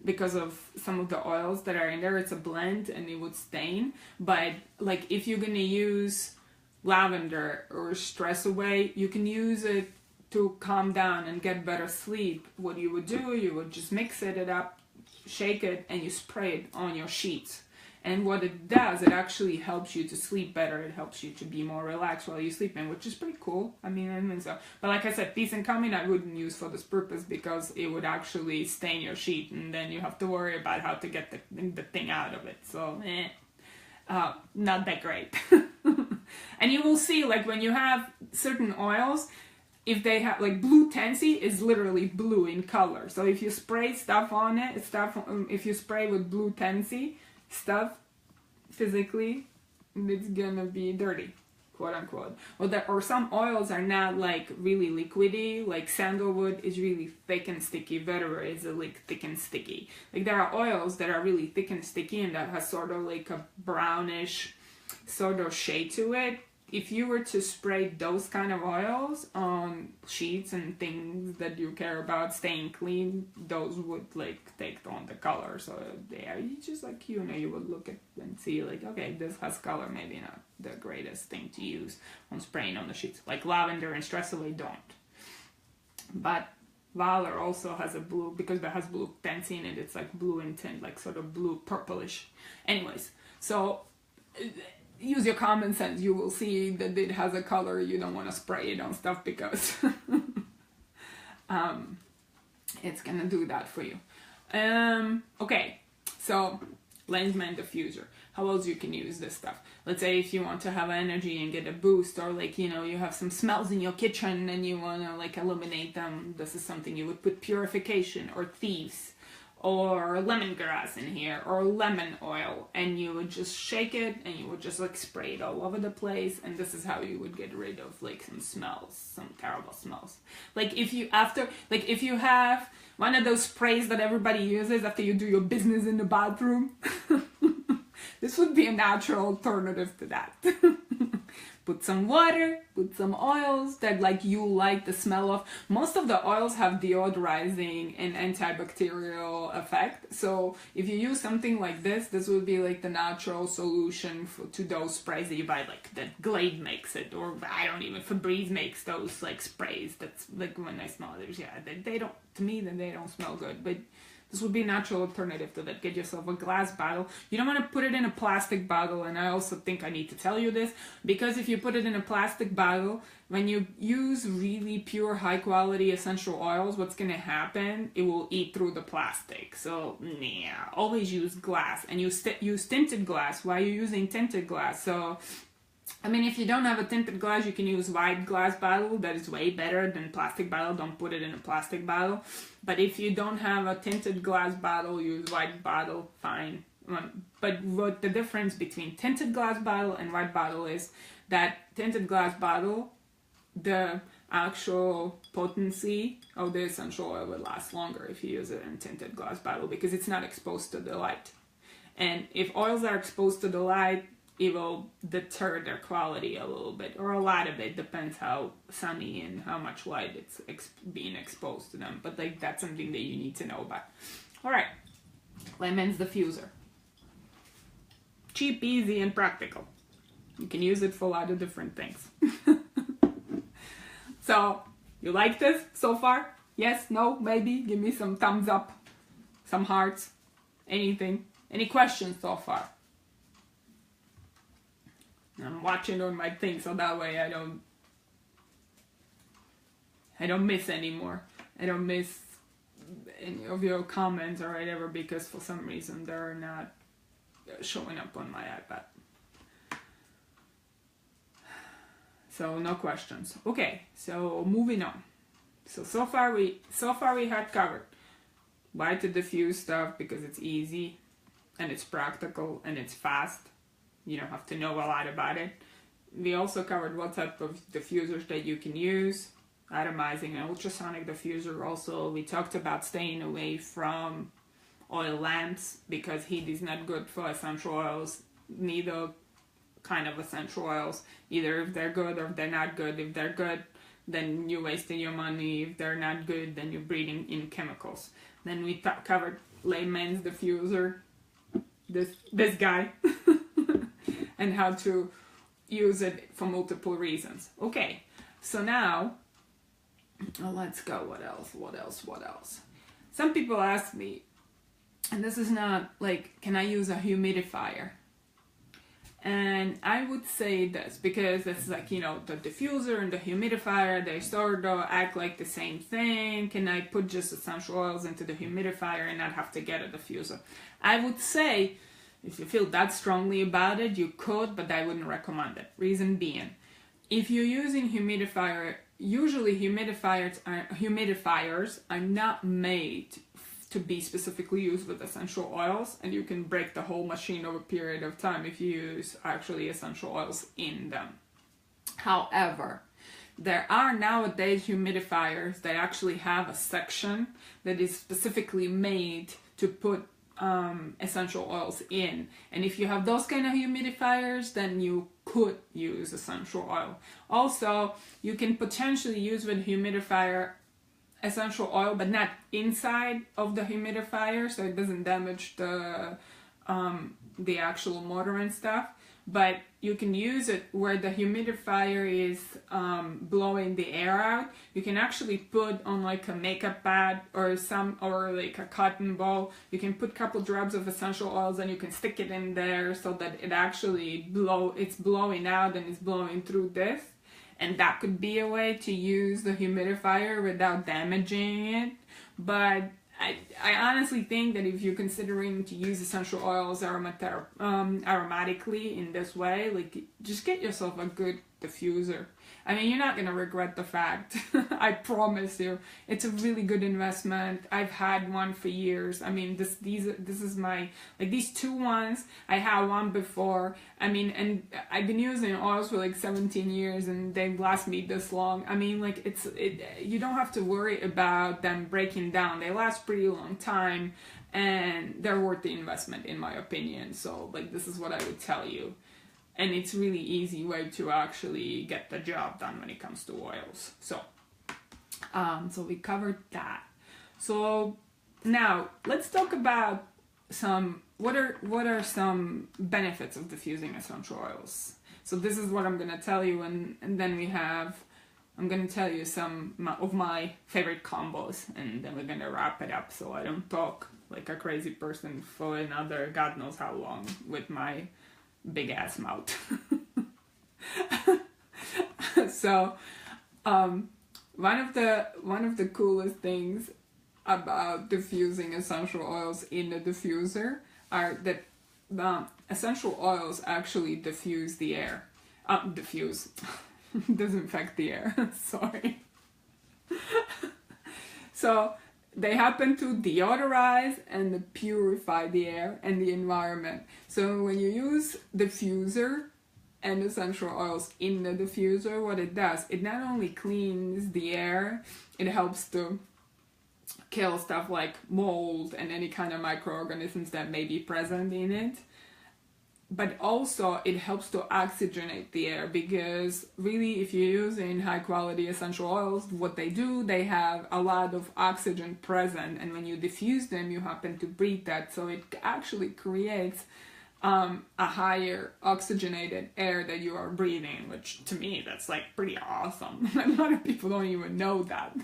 because of some of the oils that are in there, it's a blend and it would stain. But like if you're gonna use lavender or stress away, you can use it to calm down and get better sleep. What you would do, you would just mix it up, shake it, and you spray it on your sheets. And what it does, it actually helps you to sleep better. It helps you to be more relaxed while you're sleeping, which is pretty cool. I mean so. But like I said, peace and calming I wouldn't use for this purpose, because it would actually stain your sheet, and then you have to worry about how to get the thing out of it. So, not that great. And you will see, like when you have certain oils, if they have like blue tansy is literally blue in color. So if you spray stuff on it, if you spray with blue tansy stuff, physically, it's gonna be dirty, quote unquote. Or some oils are not like really liquidy, like sandalwood is really thick and sticky, vetiver is like thick and sticky. Like there are oils that are really thick and sticky and that has sort of like a brownish sort of shade to it. If you were to spray those kind of oils on sheets and things that you care about staying clean, those would like take on the color. So yeah, you just like, you know, you would look at and see like, okay, this has color, maybe not the greatest thing to use on spraying on the sheets. Like lavender and Stress Away don't. But Valor also has a blue, because it has blue tints in it, it's like blue in tint, like sort of blue purplish. Anyways, so use your common sense. You will see that it has a color. You don't want to spray it on stuff because it's gonna do that for you. Okay, so Lensman diffuser. How else you can use this stuff? Let's say if you want to have energy and get a boost, or like, you know, you have some smells in your kitchen and you want to like eliminate them. This is something you would put purification or thieves or lemongrass in here, or lemon oil, and you would just shake it and you would just like spray it all over the place, and this is how you would get rid of like some smells, some terrible smells. Like if you have one of those sprays that everybody uses after you do your business in the bathroom, this would be a natural alternative to that. Put some water, put some oils that like you like the smell of. Most of the oils have deodorizing and antibacterial effect. So if you use something like this would be like the natural solution to those sprays that you buy, like that Glade makes it, or I don't even, Febreze makes those like sprays. That's like when I smell it, yeah, they don't, to me, then they don't smell good. But this would be a natural alternative to that. Get yourself a glass bottle. You don't want to put it in a plastic bottle, and I also think I need to tell you this, because if you put it in a plastic bottle, when you use really pure, high-quality essential oils, what's going to happen? It will eat through the plastic. So, yeah, always use glass. And use tinted glass. Why are you using tinted glass? So, I mean, if you don't have a tinted glass, you can use white glass bottle. That is way better than plastic bottle. Don't put it in a plastic bottle. But if you don't have a tinted glass bottle, use white bottle, fine. But what the difference between tinted glass bottle and white bottle is that tinted glass bottle, the actual potency of the essential oil will last longer if you use it in tinted glass bottle, because it's not exposed to the light. And if oils are exposed to the light, it will deter their quality a little bit, or a lot of it, depends how sunny and how much light it's being exposed to them. But like, that's something that you need to know about. All right, Lemons diffuser. Cheap, easy, and practical. You can use it for a lot of different things. So, you like this so far? Yes, no, maybe? Give me some thumbs up, some hearts, anything. Any questions so far? I'm watching on my thing, so that way I don't miss anymore. I don't miss any of your comments or whatever, because for some reason they're not showing up on my iPad. So no questions. Okay, so moving on. So far we had covered why to diffuse stuff, because it's easy and it's practical and it's fast. You don't have to know a lot about it. We also covered what type of diffusers that you can use, atomizing and ultrasonic diffuser. Also, we talked about staying away from oil lamps, because heat is not good for essential oils, neither kind of essential oils, either if they're good or if they're not good. If they're good, then you're wasting your money. If they're not good, then you're breathing in chemicals. Then we covered layman's diffuser, this guy, and how to use it for multiple reasons. Okay, so now, let's go. What else? Some people ask me, and this is not like, can I use a humidifier? And I would say this, because it's like, you know, the diffuser and the humidifier, they sort of act like the same thing. Can I put just essential oils into the humidifier and not have to get a diffuser? I would say, if you feel that strongly about it, you could, but I wouldn't recommend it. Reason being, if you're using humidifier, usually humidifiers are not made to be specifically used with essential oils, and you can break the whole machine over a period of time if you use actually essential oils in them. However, there are nowadays humidifiers that actually have a section that is specifically made to put essential oils in. And if you have those kind of humidifiers, then you could use essential oil. Also, you can potentially use with humidifier essential oil, but not inside of the humidifier, so it doesn't damage the actual motor and stuff. But you can use it where the humidifier is blowing the air out. You can actually put on like a makeup pad or like a cotton ball. You can put a couple drops of essential oils and you can stick it in there so that it actually it's blowing out and it's blowing through this. And that could be a way to use the humidifier without damaging it. But I honestly think that if you're considering to use essential oils aromatically in this way, like, just get yourself a good diffuser. I mean, you're not going to regret the fact. I promise you. It's a really good investment. I've had one for years. I mean, this is my, like, these two ones, I had one before. I mean, and I've been using oils for like 17 years and they last me this long. I mean, like, you don't have to worry about them breaking down. They last pretty long time and they're worth the investment in my opinion. So, like, this is what I would tell you. And it's really easy way to actually get the job done when it comes to oils. So we covered that. So now let's talk about what are some benefits of diffusing essential oils. So this is what I'm gonna tell you, and then I'm gonna tell you some of my favorite combos, and then we're gonna wrap it up so I don't talk like a crazy person for another God knows how long with my big ass mouth. So one of the coolest things about diffusing essential oils in the diffuser are that essential oils actually diffuse the air. Disinfect the air. Sorry. So they happen to deodorize and purify the air and the environment. So when you use diffuser and essential oils in the diffuser, what it does, it not only cleans the air, it helps to kill stuff like mold and any kind of microorganisms that may be present in it. But also it helps to oxygenate the air, because really if you're using high quality essential oils, what they do, they have a lot of oxygen present, and when you diffuse them you happen to breathe that, so it actually creates a higher oxygenated air that you are breathing, which to me that's like pretty awesome. A lot of people don't even know that.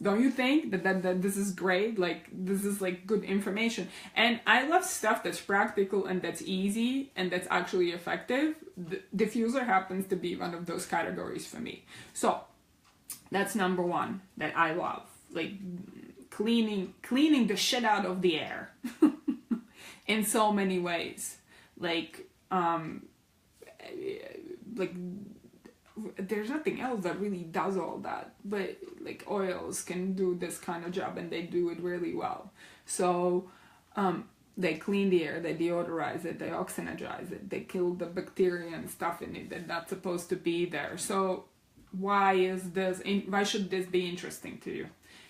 Don't you think that this is great? Like, this is like good information. And I love stuff that's practical and that's easy and that's actually effective. The diffuser happens to be one of those categories for me. So that's number one that I love. Like cleaning the shit out of the air in so many ways. Like there's nothing else that really does all that, but like oils can do this kind of job and they do it really well. So they clean the air, they deodorize it, they oxygenize it, they kill the bacteria and stuff in it that's not supposed to be there. So why should this be interesting to you?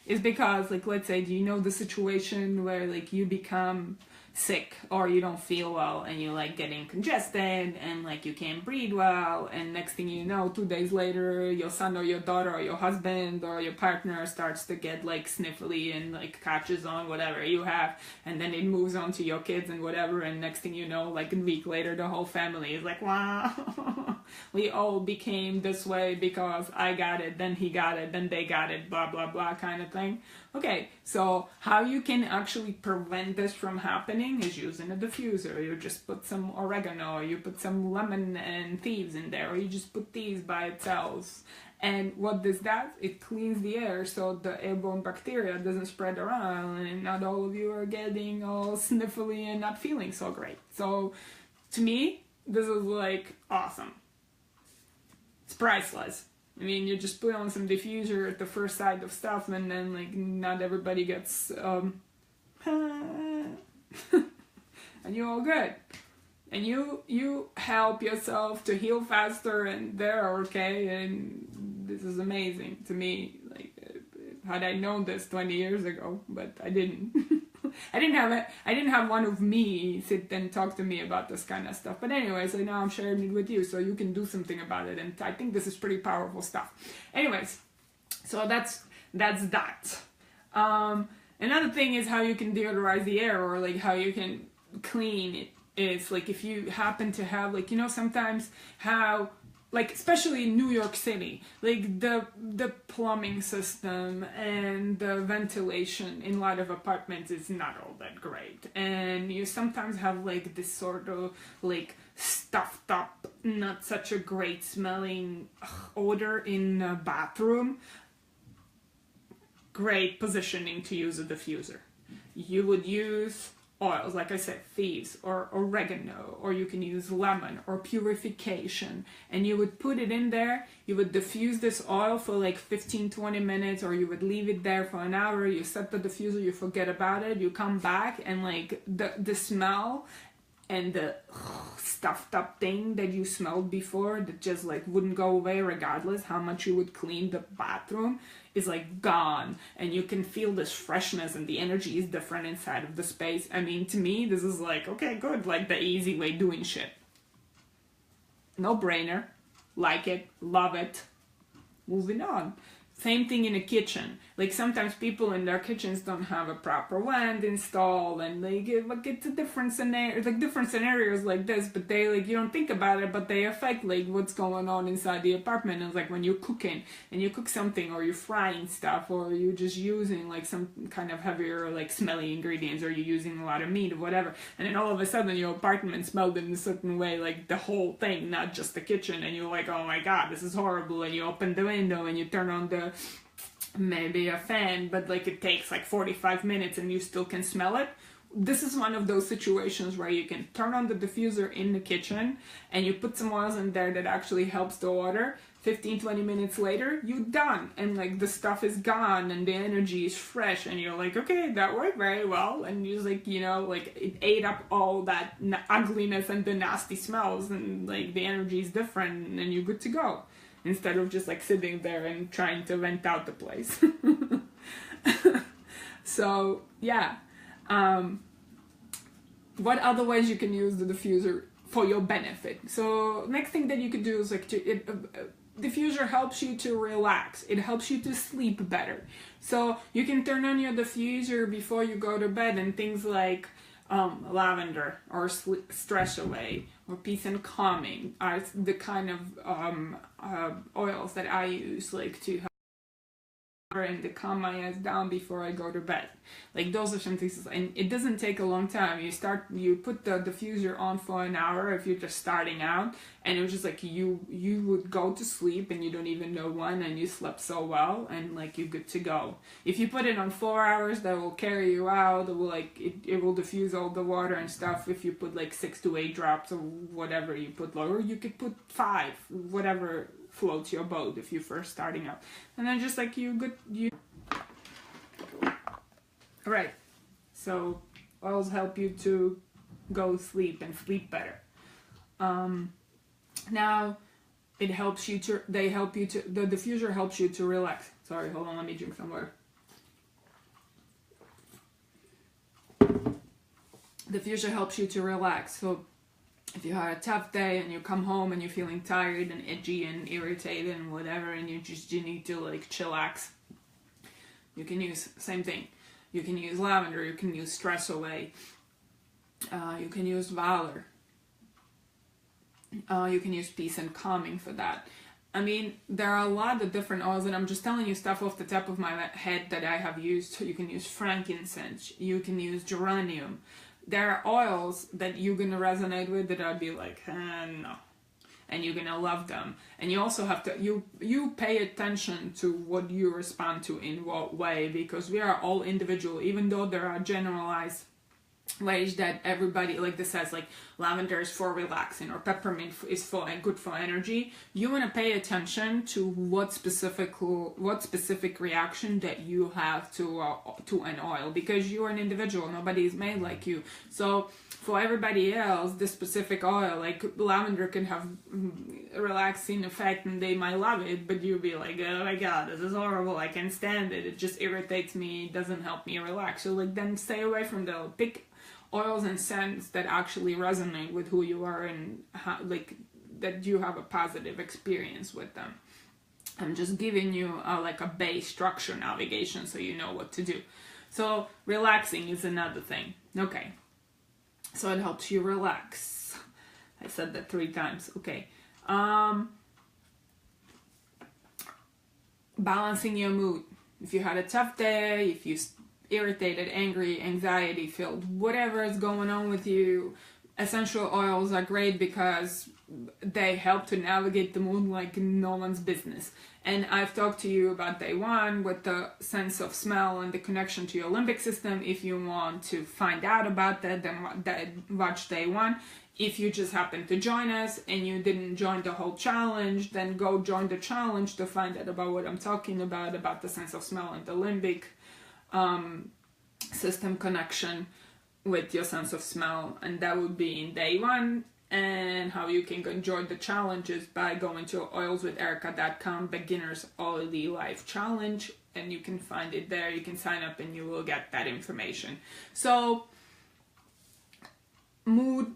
It's because, like, let's say, do you know the situation where like you become sick or you don't feel well and you're like getting congested and like you can't breathe well, and next thing you know, 2 days later your son or your daughter or your husband or your partner starts to get like sniffly and like catches on whatever you have, and then it moves on to your kids and whatever, and next thing you know, like a week later the whole family is like, wow, we all became this way because I got it, then he got it, then they got it, blah blah blah kind of thing. Okay, so how you can actually prevent this from happening is using a diffuser. You just put some oregano, or you put some lemon and thieves in there, or you just put these by itself. And what this does, it cleans the air so the airborne bacteria doesn't spread around and not all of you are getting all sniffly and not feeling so great. So to me, this is like awesome. It's priceless. I mean, you just put on some diffuser at the first sight of stuff, and then like not everybody gets and you're all good. And you help yourself to heal faster, and they're okay, and this is amazing to me. Like, had I known this 20 years ago, but I didn't. I didn't have one of me sit and talk to me about this kind of stuff. But anyways, so now I'm sharing it with you so you can do something about it. And I think this is pretty powerful stuff. Anyways, so that's that. Another thing is how you can deodorize the air, or like how you can clean it, is like if you happen to have, like, you know, sometimes how, like, especially in New York City, like the plumbing system and the ventilation in a lot of apartments is not all that great, and you sometimes have like this sort of like stuffed up, not such a great smelling odor in a bathroom. Great positioning to use a diffuser. You would use oils, like I said, thieves or oregano, or you can use lemon or purification, and you would put it in there. You would diffuse this oil for like 15-20 minutes, or you would leave it there for an hour. You set the diffuser, you forget about it, you come back, and like the smell and the stuffed up thing that you smelled before that just like wouldn't go away regardless how much you would clean the bathroom is like gone, and you can feel this freshness, and the energy is different inside of the space. I mean, to me, this is like, okay, good, like the easy way doing shit. No brainer. Like it, love it. Moving on. Same thing in a kitchen. Like sometimes people in their kitchens don't have a proper vent installed, and like it's a different scenario, like different scenarios like this, but they like, you don't think about it, but they affect like what's going on inside the apartment. And it's like when you're cooking and you cook something, or you're frying stuff, or you're just using like some kind of heavier like smelly ingredients, or you're using a lot of meat or whatever, and then all of a sudden your apartment smelled in a certain way, like the whole thing, not just the kitchen, and you're like, oh my god, this is horrible, and you open the window and you turn on the maybe a fan, but like it takes like 45 minutes and you still can smell it. This is one of those situations where you can turn on the diffuser in the kitchen and you put some oils in there that actually helps the water. 15-20 minutes later, you're done, and like the stuff is gone and the energy is fresh, and you're like, okay, that worked very well. And you're like, you know, like it ate up all that ugliness and the nasty smells, and like the energy is different, and you're good to go, instead of just like sitting there and trying to vent out the place. So yeah, what other ways you can use the diffuser for your benefit? So next thing that you could do is like diffuser helps you to relax. It helps you to sleep better. So you can turn on your diffuser before you go to bed, and things like lavender or stress away or peace and calming are the kind of oils that I use, like to help and to calm my ass down before I go to bed. Like those are some things, and it doesn't take a long time. You put the diffuser on for an hour if you're just starting out, and it was just like you would go to sleep and you don't even know when, and you slept so well, and like you're good to go. If you put it on 4 hours, that will carry you out. It will like it will diffuse all the water and stuff. If you put like 6 to 8 drops or whatever you put, or you could put 5, whatever floats your boat if you're first starting out, and then just like you all right. So oils help you to go sleep and sleep better. Now it helps you to the diffuser helps you to relax. Sorry, hold on, let me drink some water. Diffuser helps you to relax. So if you had a tough day and you come home and you're feeling tired and itchy and irritated and whatever, and you need to like chillax, you can use same thing. You can use lavender, you can use stress away, you can use valor, you can use peace and calming for that. I mean, there are a lot of different oils, and I'm just telling you stuff off the top of my head that I have used. You can use frankincense, you can use geranium. There are oils that you're gonna resonate with that I'd be like, no, and you're gonna love them. And you also have to you pay attention to what you respond to in what way, because we are all individual. Even though there are generalized ways that everybody, like this says, like lavender is for relaxing or peppermint is for and good for energy. You want to pay attention to what specific reaction that you have to an oil, because you are an individual. Nobody is made like you. So for everybody else, this specific oil, like lavender, can have a relaxing effect and they might love it, but you'll be like, oh my god, this is horrible, I can't stand it, it just irritates me, it doesn't help me relax. So like, then stay away from those. Pick oils and scents that actually resonate with who you are and how, like, that you have a positive experience with them. I'm just giving you like a base structure navigation so you know what to do. So relaxing is another thing. Okay, so it helps you relax. I said that 3 times. Okay. Balancing your mood. If you had a tough day, if you irritated, angry, anxiety filled, whatever is going on with you, essential oils are great because they help to navigate the mood like no one's business. And I've talked to you about day 1 with the sense of smell and the connection to your limbic system. If you want to find out about that, then watch day 1. If you just happen to join us and you didn't join the whole challenge, then go join the challenge to find out about what I'm talking about the sense of smell and the limbic system connection with your sense of smell. And that would be in day 1. And how you can enjoy the challenges by going to oilswitherica.com beginners oily life challenge, and you can find it there. You can sign up and you will get that information. So mood,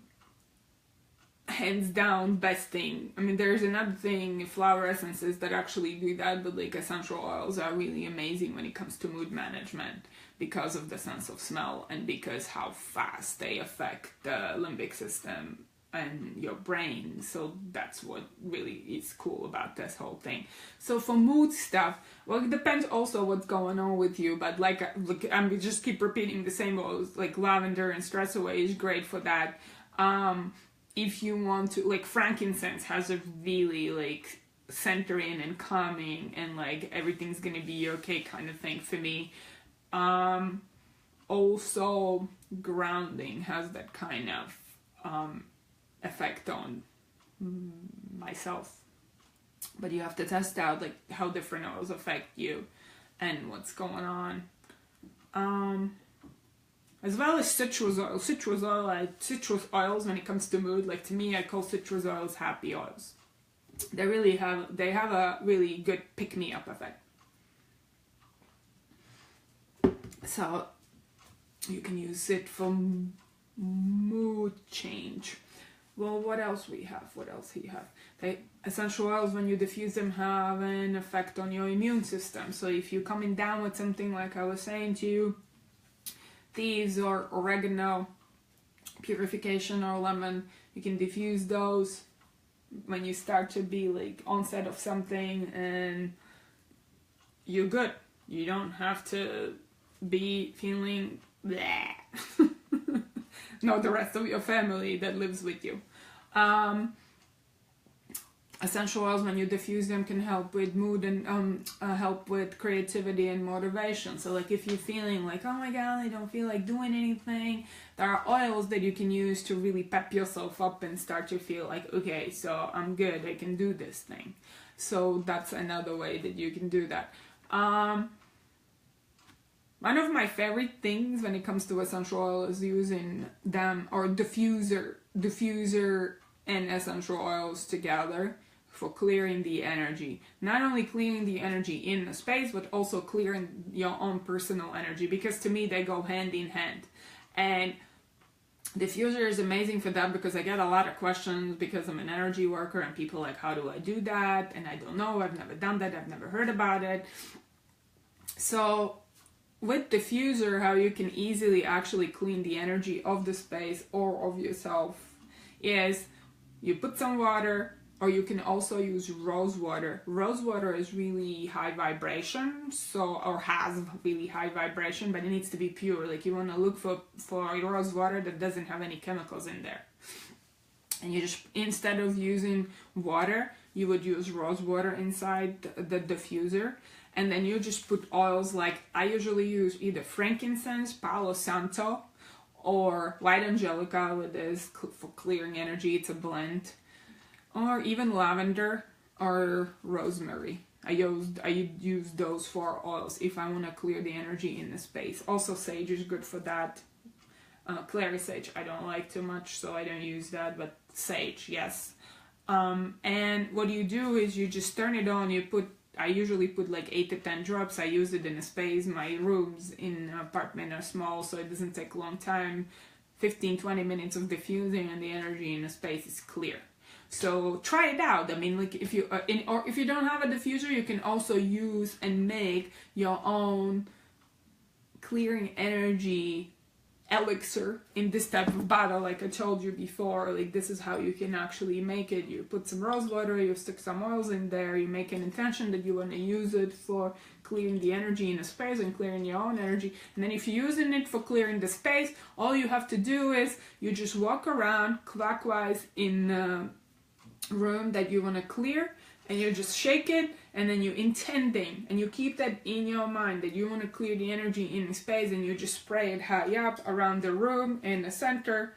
hands down, best thing. I mean, there's another thing, flower essences, that actually do that, but like essential oils are really amazing when it comes to mood management because of the sense of smell and because how fast they affect the limbic system and your brain. So that's what really is cool about this whole thing. So for mood stuff, well, it depends also what's going on with you, but like I'm just keep repeating the same oils, like lavender and stress away is great for that. If you want to, like, frankincense has a really like centering and calming and like everything's gonna be okay kind of thing for me. Also grounding has that kind of effect on myself, but you have to test out like how different oils affect you and what's going on, as well as citrus oils when it comes to mood. Like, to me, I call citrus oils happy oils. They have a really good pick-me-up effect. So you can use it for mood change. Well, what else we have? What else he have? Essential oils, when you diffuse them, have an effect on your immune system. So if you're coming down with something, like I was saying to you, thieves or oregano, purification or lemon, you can diffuse those when you start to be like onset of something, and you're good. You don't have to be feeling bleh. Not the rest of your family that lives with you. Essential oils, when you diffuse them, can help with mood and help with creativity and motivation. So like if you're feeling like, oh my god, I don't feel like doing anything, there are oils that you can use to really pep yourself up and start to feel like, okay, so I'm good, I can do this thing. So that's another way that you can do that. One of my favorite things when it comes to essential oil is using them, or diffuser and essential oils together for clearing the energy. Not only clearing the energy in the space, but also clearing your own personal energy, because to me they go hand in hand. And diffuser is amazing for that, because I get a lot of questions because I'm an energy worker and people like, how do I do that? And I don't know, I've never done that, I've never heard about it. So with diffuser, how you can easily actually clean the energy of the space or of yourself is you put some water, or you can also use rose water. Rose water is really high vibration, or has really high vibration, but it needs to be pure. Like, you want to look for rose water that doesn't have any chemicals in there. And you just, instead of using water, you would use rose water inside the diffuser. And then you just put oils, like I usually use either frankincense, Palo Santo, or white angelica with this for clearing energy, it's a blend, or even lavender or rosemary. I use those 4 oils if I want to clear the energy in the space. Also sage is good for that. Clary sage I don't like too much, so I don't use that, but sage, yes. And what you do is you just turn it on. I usually put like 8 to 10 drops. I use it in a space. My rooms in an apartment are small, so it doesn't take a long time. 15-20 minutes of diffusing, and the energy in the space is clear. So try it out. I mean, like if you or if you don't have a diffuser, you can also use and make your own clearing energy elixir in this type of bottle, like I told you before. Like this is how you can actually make it. You put some rose water, you stick some oils in there, you make an intention that you want to use it for clearing the energy in a space and clearing your own energy. And then if you're using it for clearing the space, all you have to do is you just walk around clockwise in the room that you want to clear, and you just shake it, and then you're intending, and you keep that in your mind that you want to clear the energy in space, and you just spray it high up around the room in the center,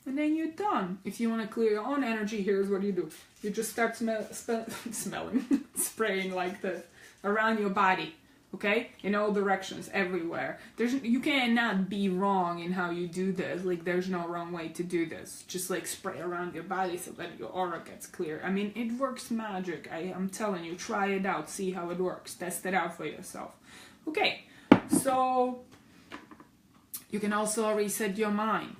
and then you're done. If you want to clear your own energy, here's what you do. You just start smelling, spraying like this around your body, okay? In all directions, everywhere. You cannot be wrong in how you do this. Like, there's no wrong way to do this. Just like spray around your body so that your aura gets clear. I mean, it works magic. I'm telling you, try it out. See how it works. Test it out for yourself. Okay, so you can also reset your mind.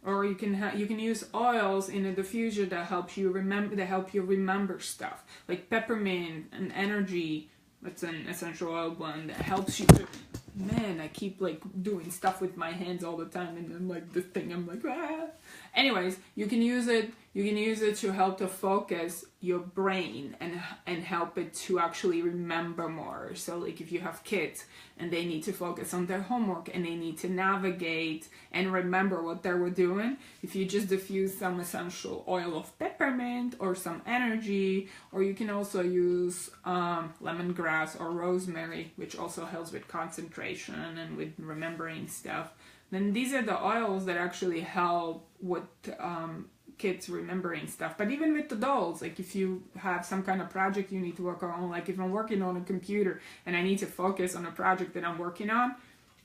Or you can use oils in a diffuser that help you remember stuff. Like peppermint and energy. It's an essential oil blend that helps you to... Man, I keep like doing stuff with my hands all the time, and then like this thing, I'm like, ah. Anyways, you can use it to help to focus your brain and help it to actually remember more. So like if you have kids and they need to focus on their homework and they need to navigate and remember what they were doing, if you just diffuse some essential oil of peppermint or some energy, or you can also use lemongrass or rosemary, which also helps with concentration and with remembering stuff. Then these are the oils that actually help with kids remembering stuff. But even with adults, like if you have some kind of project you need to work on, like if I'm working on a computer and I need to focus on a project that I'm working on,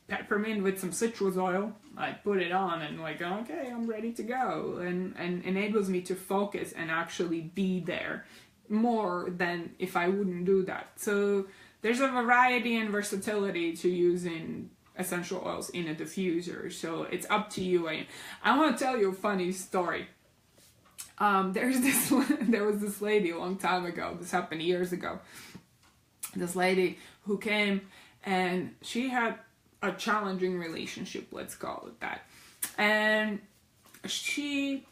peppermint with some citrus oil, I put it on and like, okay, I'm ready to go, and enables me to focus and actually be there more than if I wouldn't do that. So there's a variety and versatility to using essential oils in a diffuser, so it's up to you. I want to tell you a funny story. There was this lady a long time ago. This happened years ago. This lady who came, and she had a challenging relationship, let's call it that. And she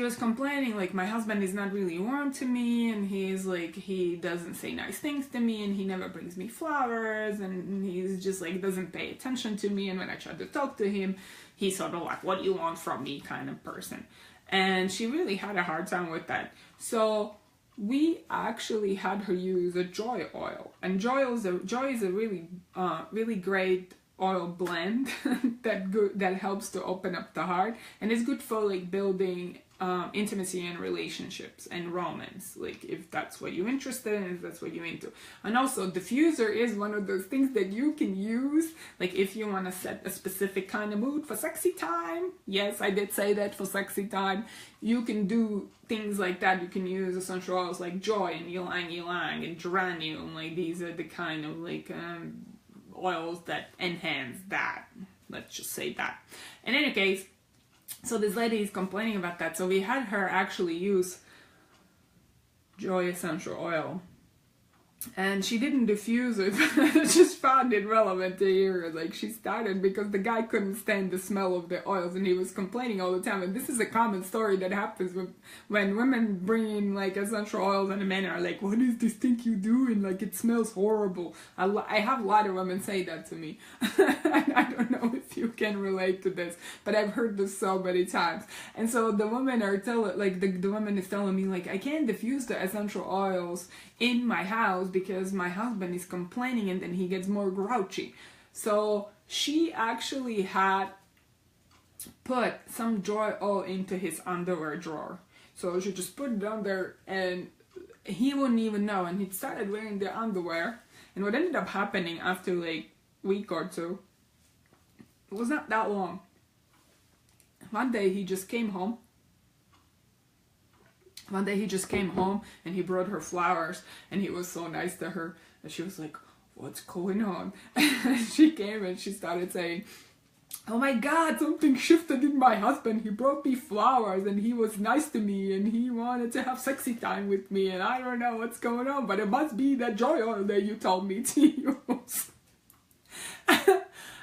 was complaining, like, my husband is not really warm to me, and he doesn't say nice things to me, and he never brings me flowers, and he's just like doesn't pay attention to me, and when I try to talk to him, he's sort of like, what do you want from me kind of person. And she really had a hard time with that. So we actually had her use a joy oil, and joy is a really great oil blend that helps to open up the heart, and it's good for like building intimacy and relationships and romance, like if that's what you're interested in, if that's what you're into. And also diffuser is one of those things that you can use, like if you want to set a specific kind of mood for sexy time. Yes, I did say that, for sexy time. You can do things like that. You can use essential oils like joy and ylang ylang and geranium. Like these are the kind of like oils that enhance that. Let's just say that. In any case, so this lady is complaining about that. So we had her actually use joy essential oil. And she didn't diffuse it, I just found it relevant to hear. Like, she started because the guy couldn't stand the smell of the oils, and he was complaining all the time. And this is a common story that happens when women bring in like essential oils, and the men are like, what is this thing you doing? Like, it smells horrible. I have a lot of women say that to me. I don't know if you can relate to this, but I've heard this so many times. And so the women are the woman is telling me, like, I can't diffuse the essential oils in my house because my husband is complaining, and then he gets more grouchy. So she actually had put some joy oil into his underwear drawer. So she just put it on there and he wouldn't even know, and he started wearing the underwear. And what ended up happening after like a week or two, it was not that long. One day he just came home and he brought her flowers, and he was so nice to her, and she was like, what's going on? And she came and she started saying, oh my God, something shifted in my husband. He brought me flowers and he was nice to me and he wanted to have sexy time with me, and I don't know what's going on, but it must be that joy oil that you told me to use.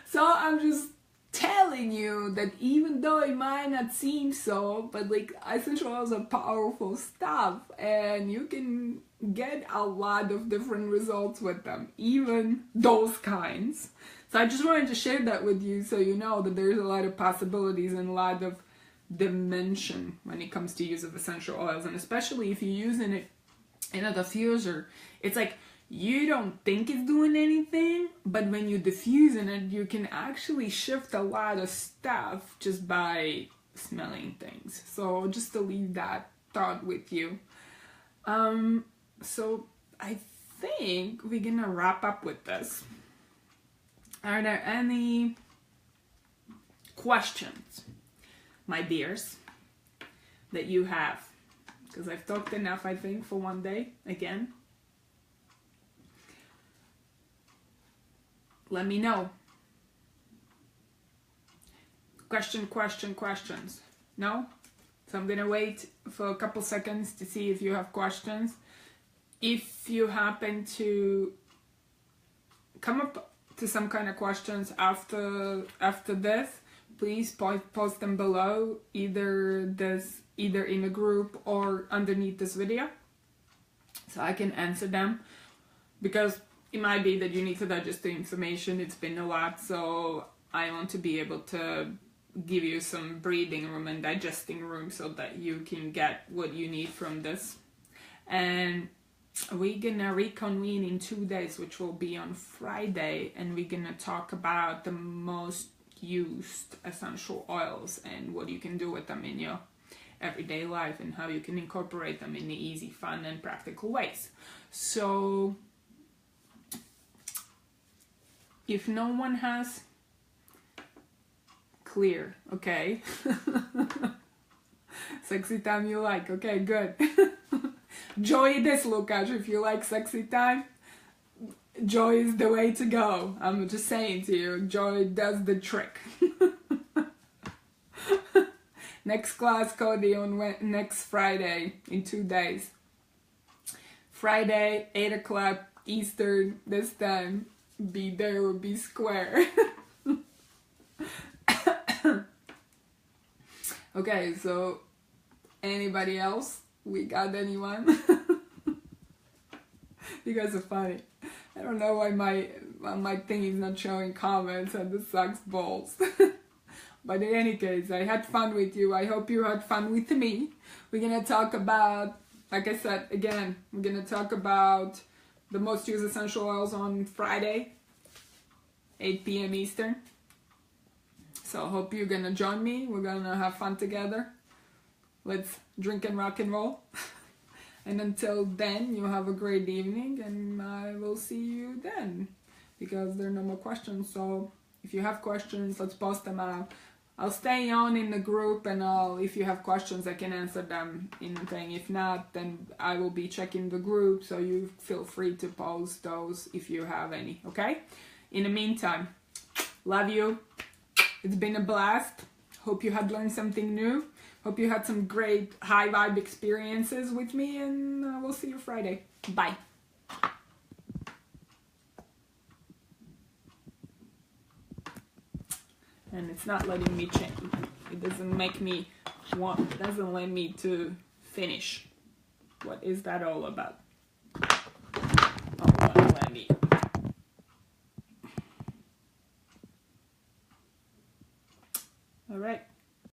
So I'm just telling you that even though it might not seem so, but like essential oils are powerful stuff, and you can get a lot of different results with them, even those kinds. So I just wanted to share that with you so you know that there's a lot of possibilities and a lot of dimension when it comes to use of essential oils, and especially if you're using it in a diffuser. It's like you don't think it's doing anything, but when you diffuse in it, you can actually shift a lot of stuff just by smelling things. So just to leave that thought with you. So I think we're gonna wrap up with this. Are there any questions, my dears, that you have? Because I've talked enough, I think, for one day again. Let me know. Questions. No? So I'm gonna wait for a couple seconds to see if you have questions. If you happen to come up to some kind of questions after this, please post them below, either in the group or underneath this video, so I can answer them, because it might be that you need to digest the information. It's been a lot, so I want to be able to give you some breathing room and digesting room so that you can get what you need from this. And we're gonna reconvene in 2 days, which will be on Friday, and we're gonna talk about the most used essential oils and what you can do with them in your everyday life and how you can incorporate them in the easy, fun, and practical ways. So if no one has, clear, okay? Sexy time you like, okay, good. Joy this, Lukasz, if you like sexy time, joy is the way to go. I'm just saying to you, joy does the trick. Next class, Cody, on next Friday, in 2 days. Friday, 8 o'clock Eastern, this time. Be there or be square. Okay, so anybody else? We got anyone? You guys are funny. I don't know why my thing is not showing comments, and this sucks balls. But in any case, I had fun with you. I hope you had fun with me. We're gonna talk about, like I said, again, we're gonna talk about the most used essential oils on Friday, 8 p.m. Eastern. So I hope you're gonna join me. We're gonna have fun together. Let's drink and rock and roll. And until then, you have a great evening, and I will see you then, because there are no more questions. So if you have questions, let's post them out. I'll stay on in the group, and if you have questions, I can answer them in the thing. If not, then I will be checking the group, so you feel free to post those if you have any, okay? In the meantime, love you. It's been a blast. Hope you had learned something new. Hope you had some great high vibe experiences with me, and we'll see you Friday. Bye. And it's not letting me change. It doesn't make me want, it doesn't let me to finish. What is that all about?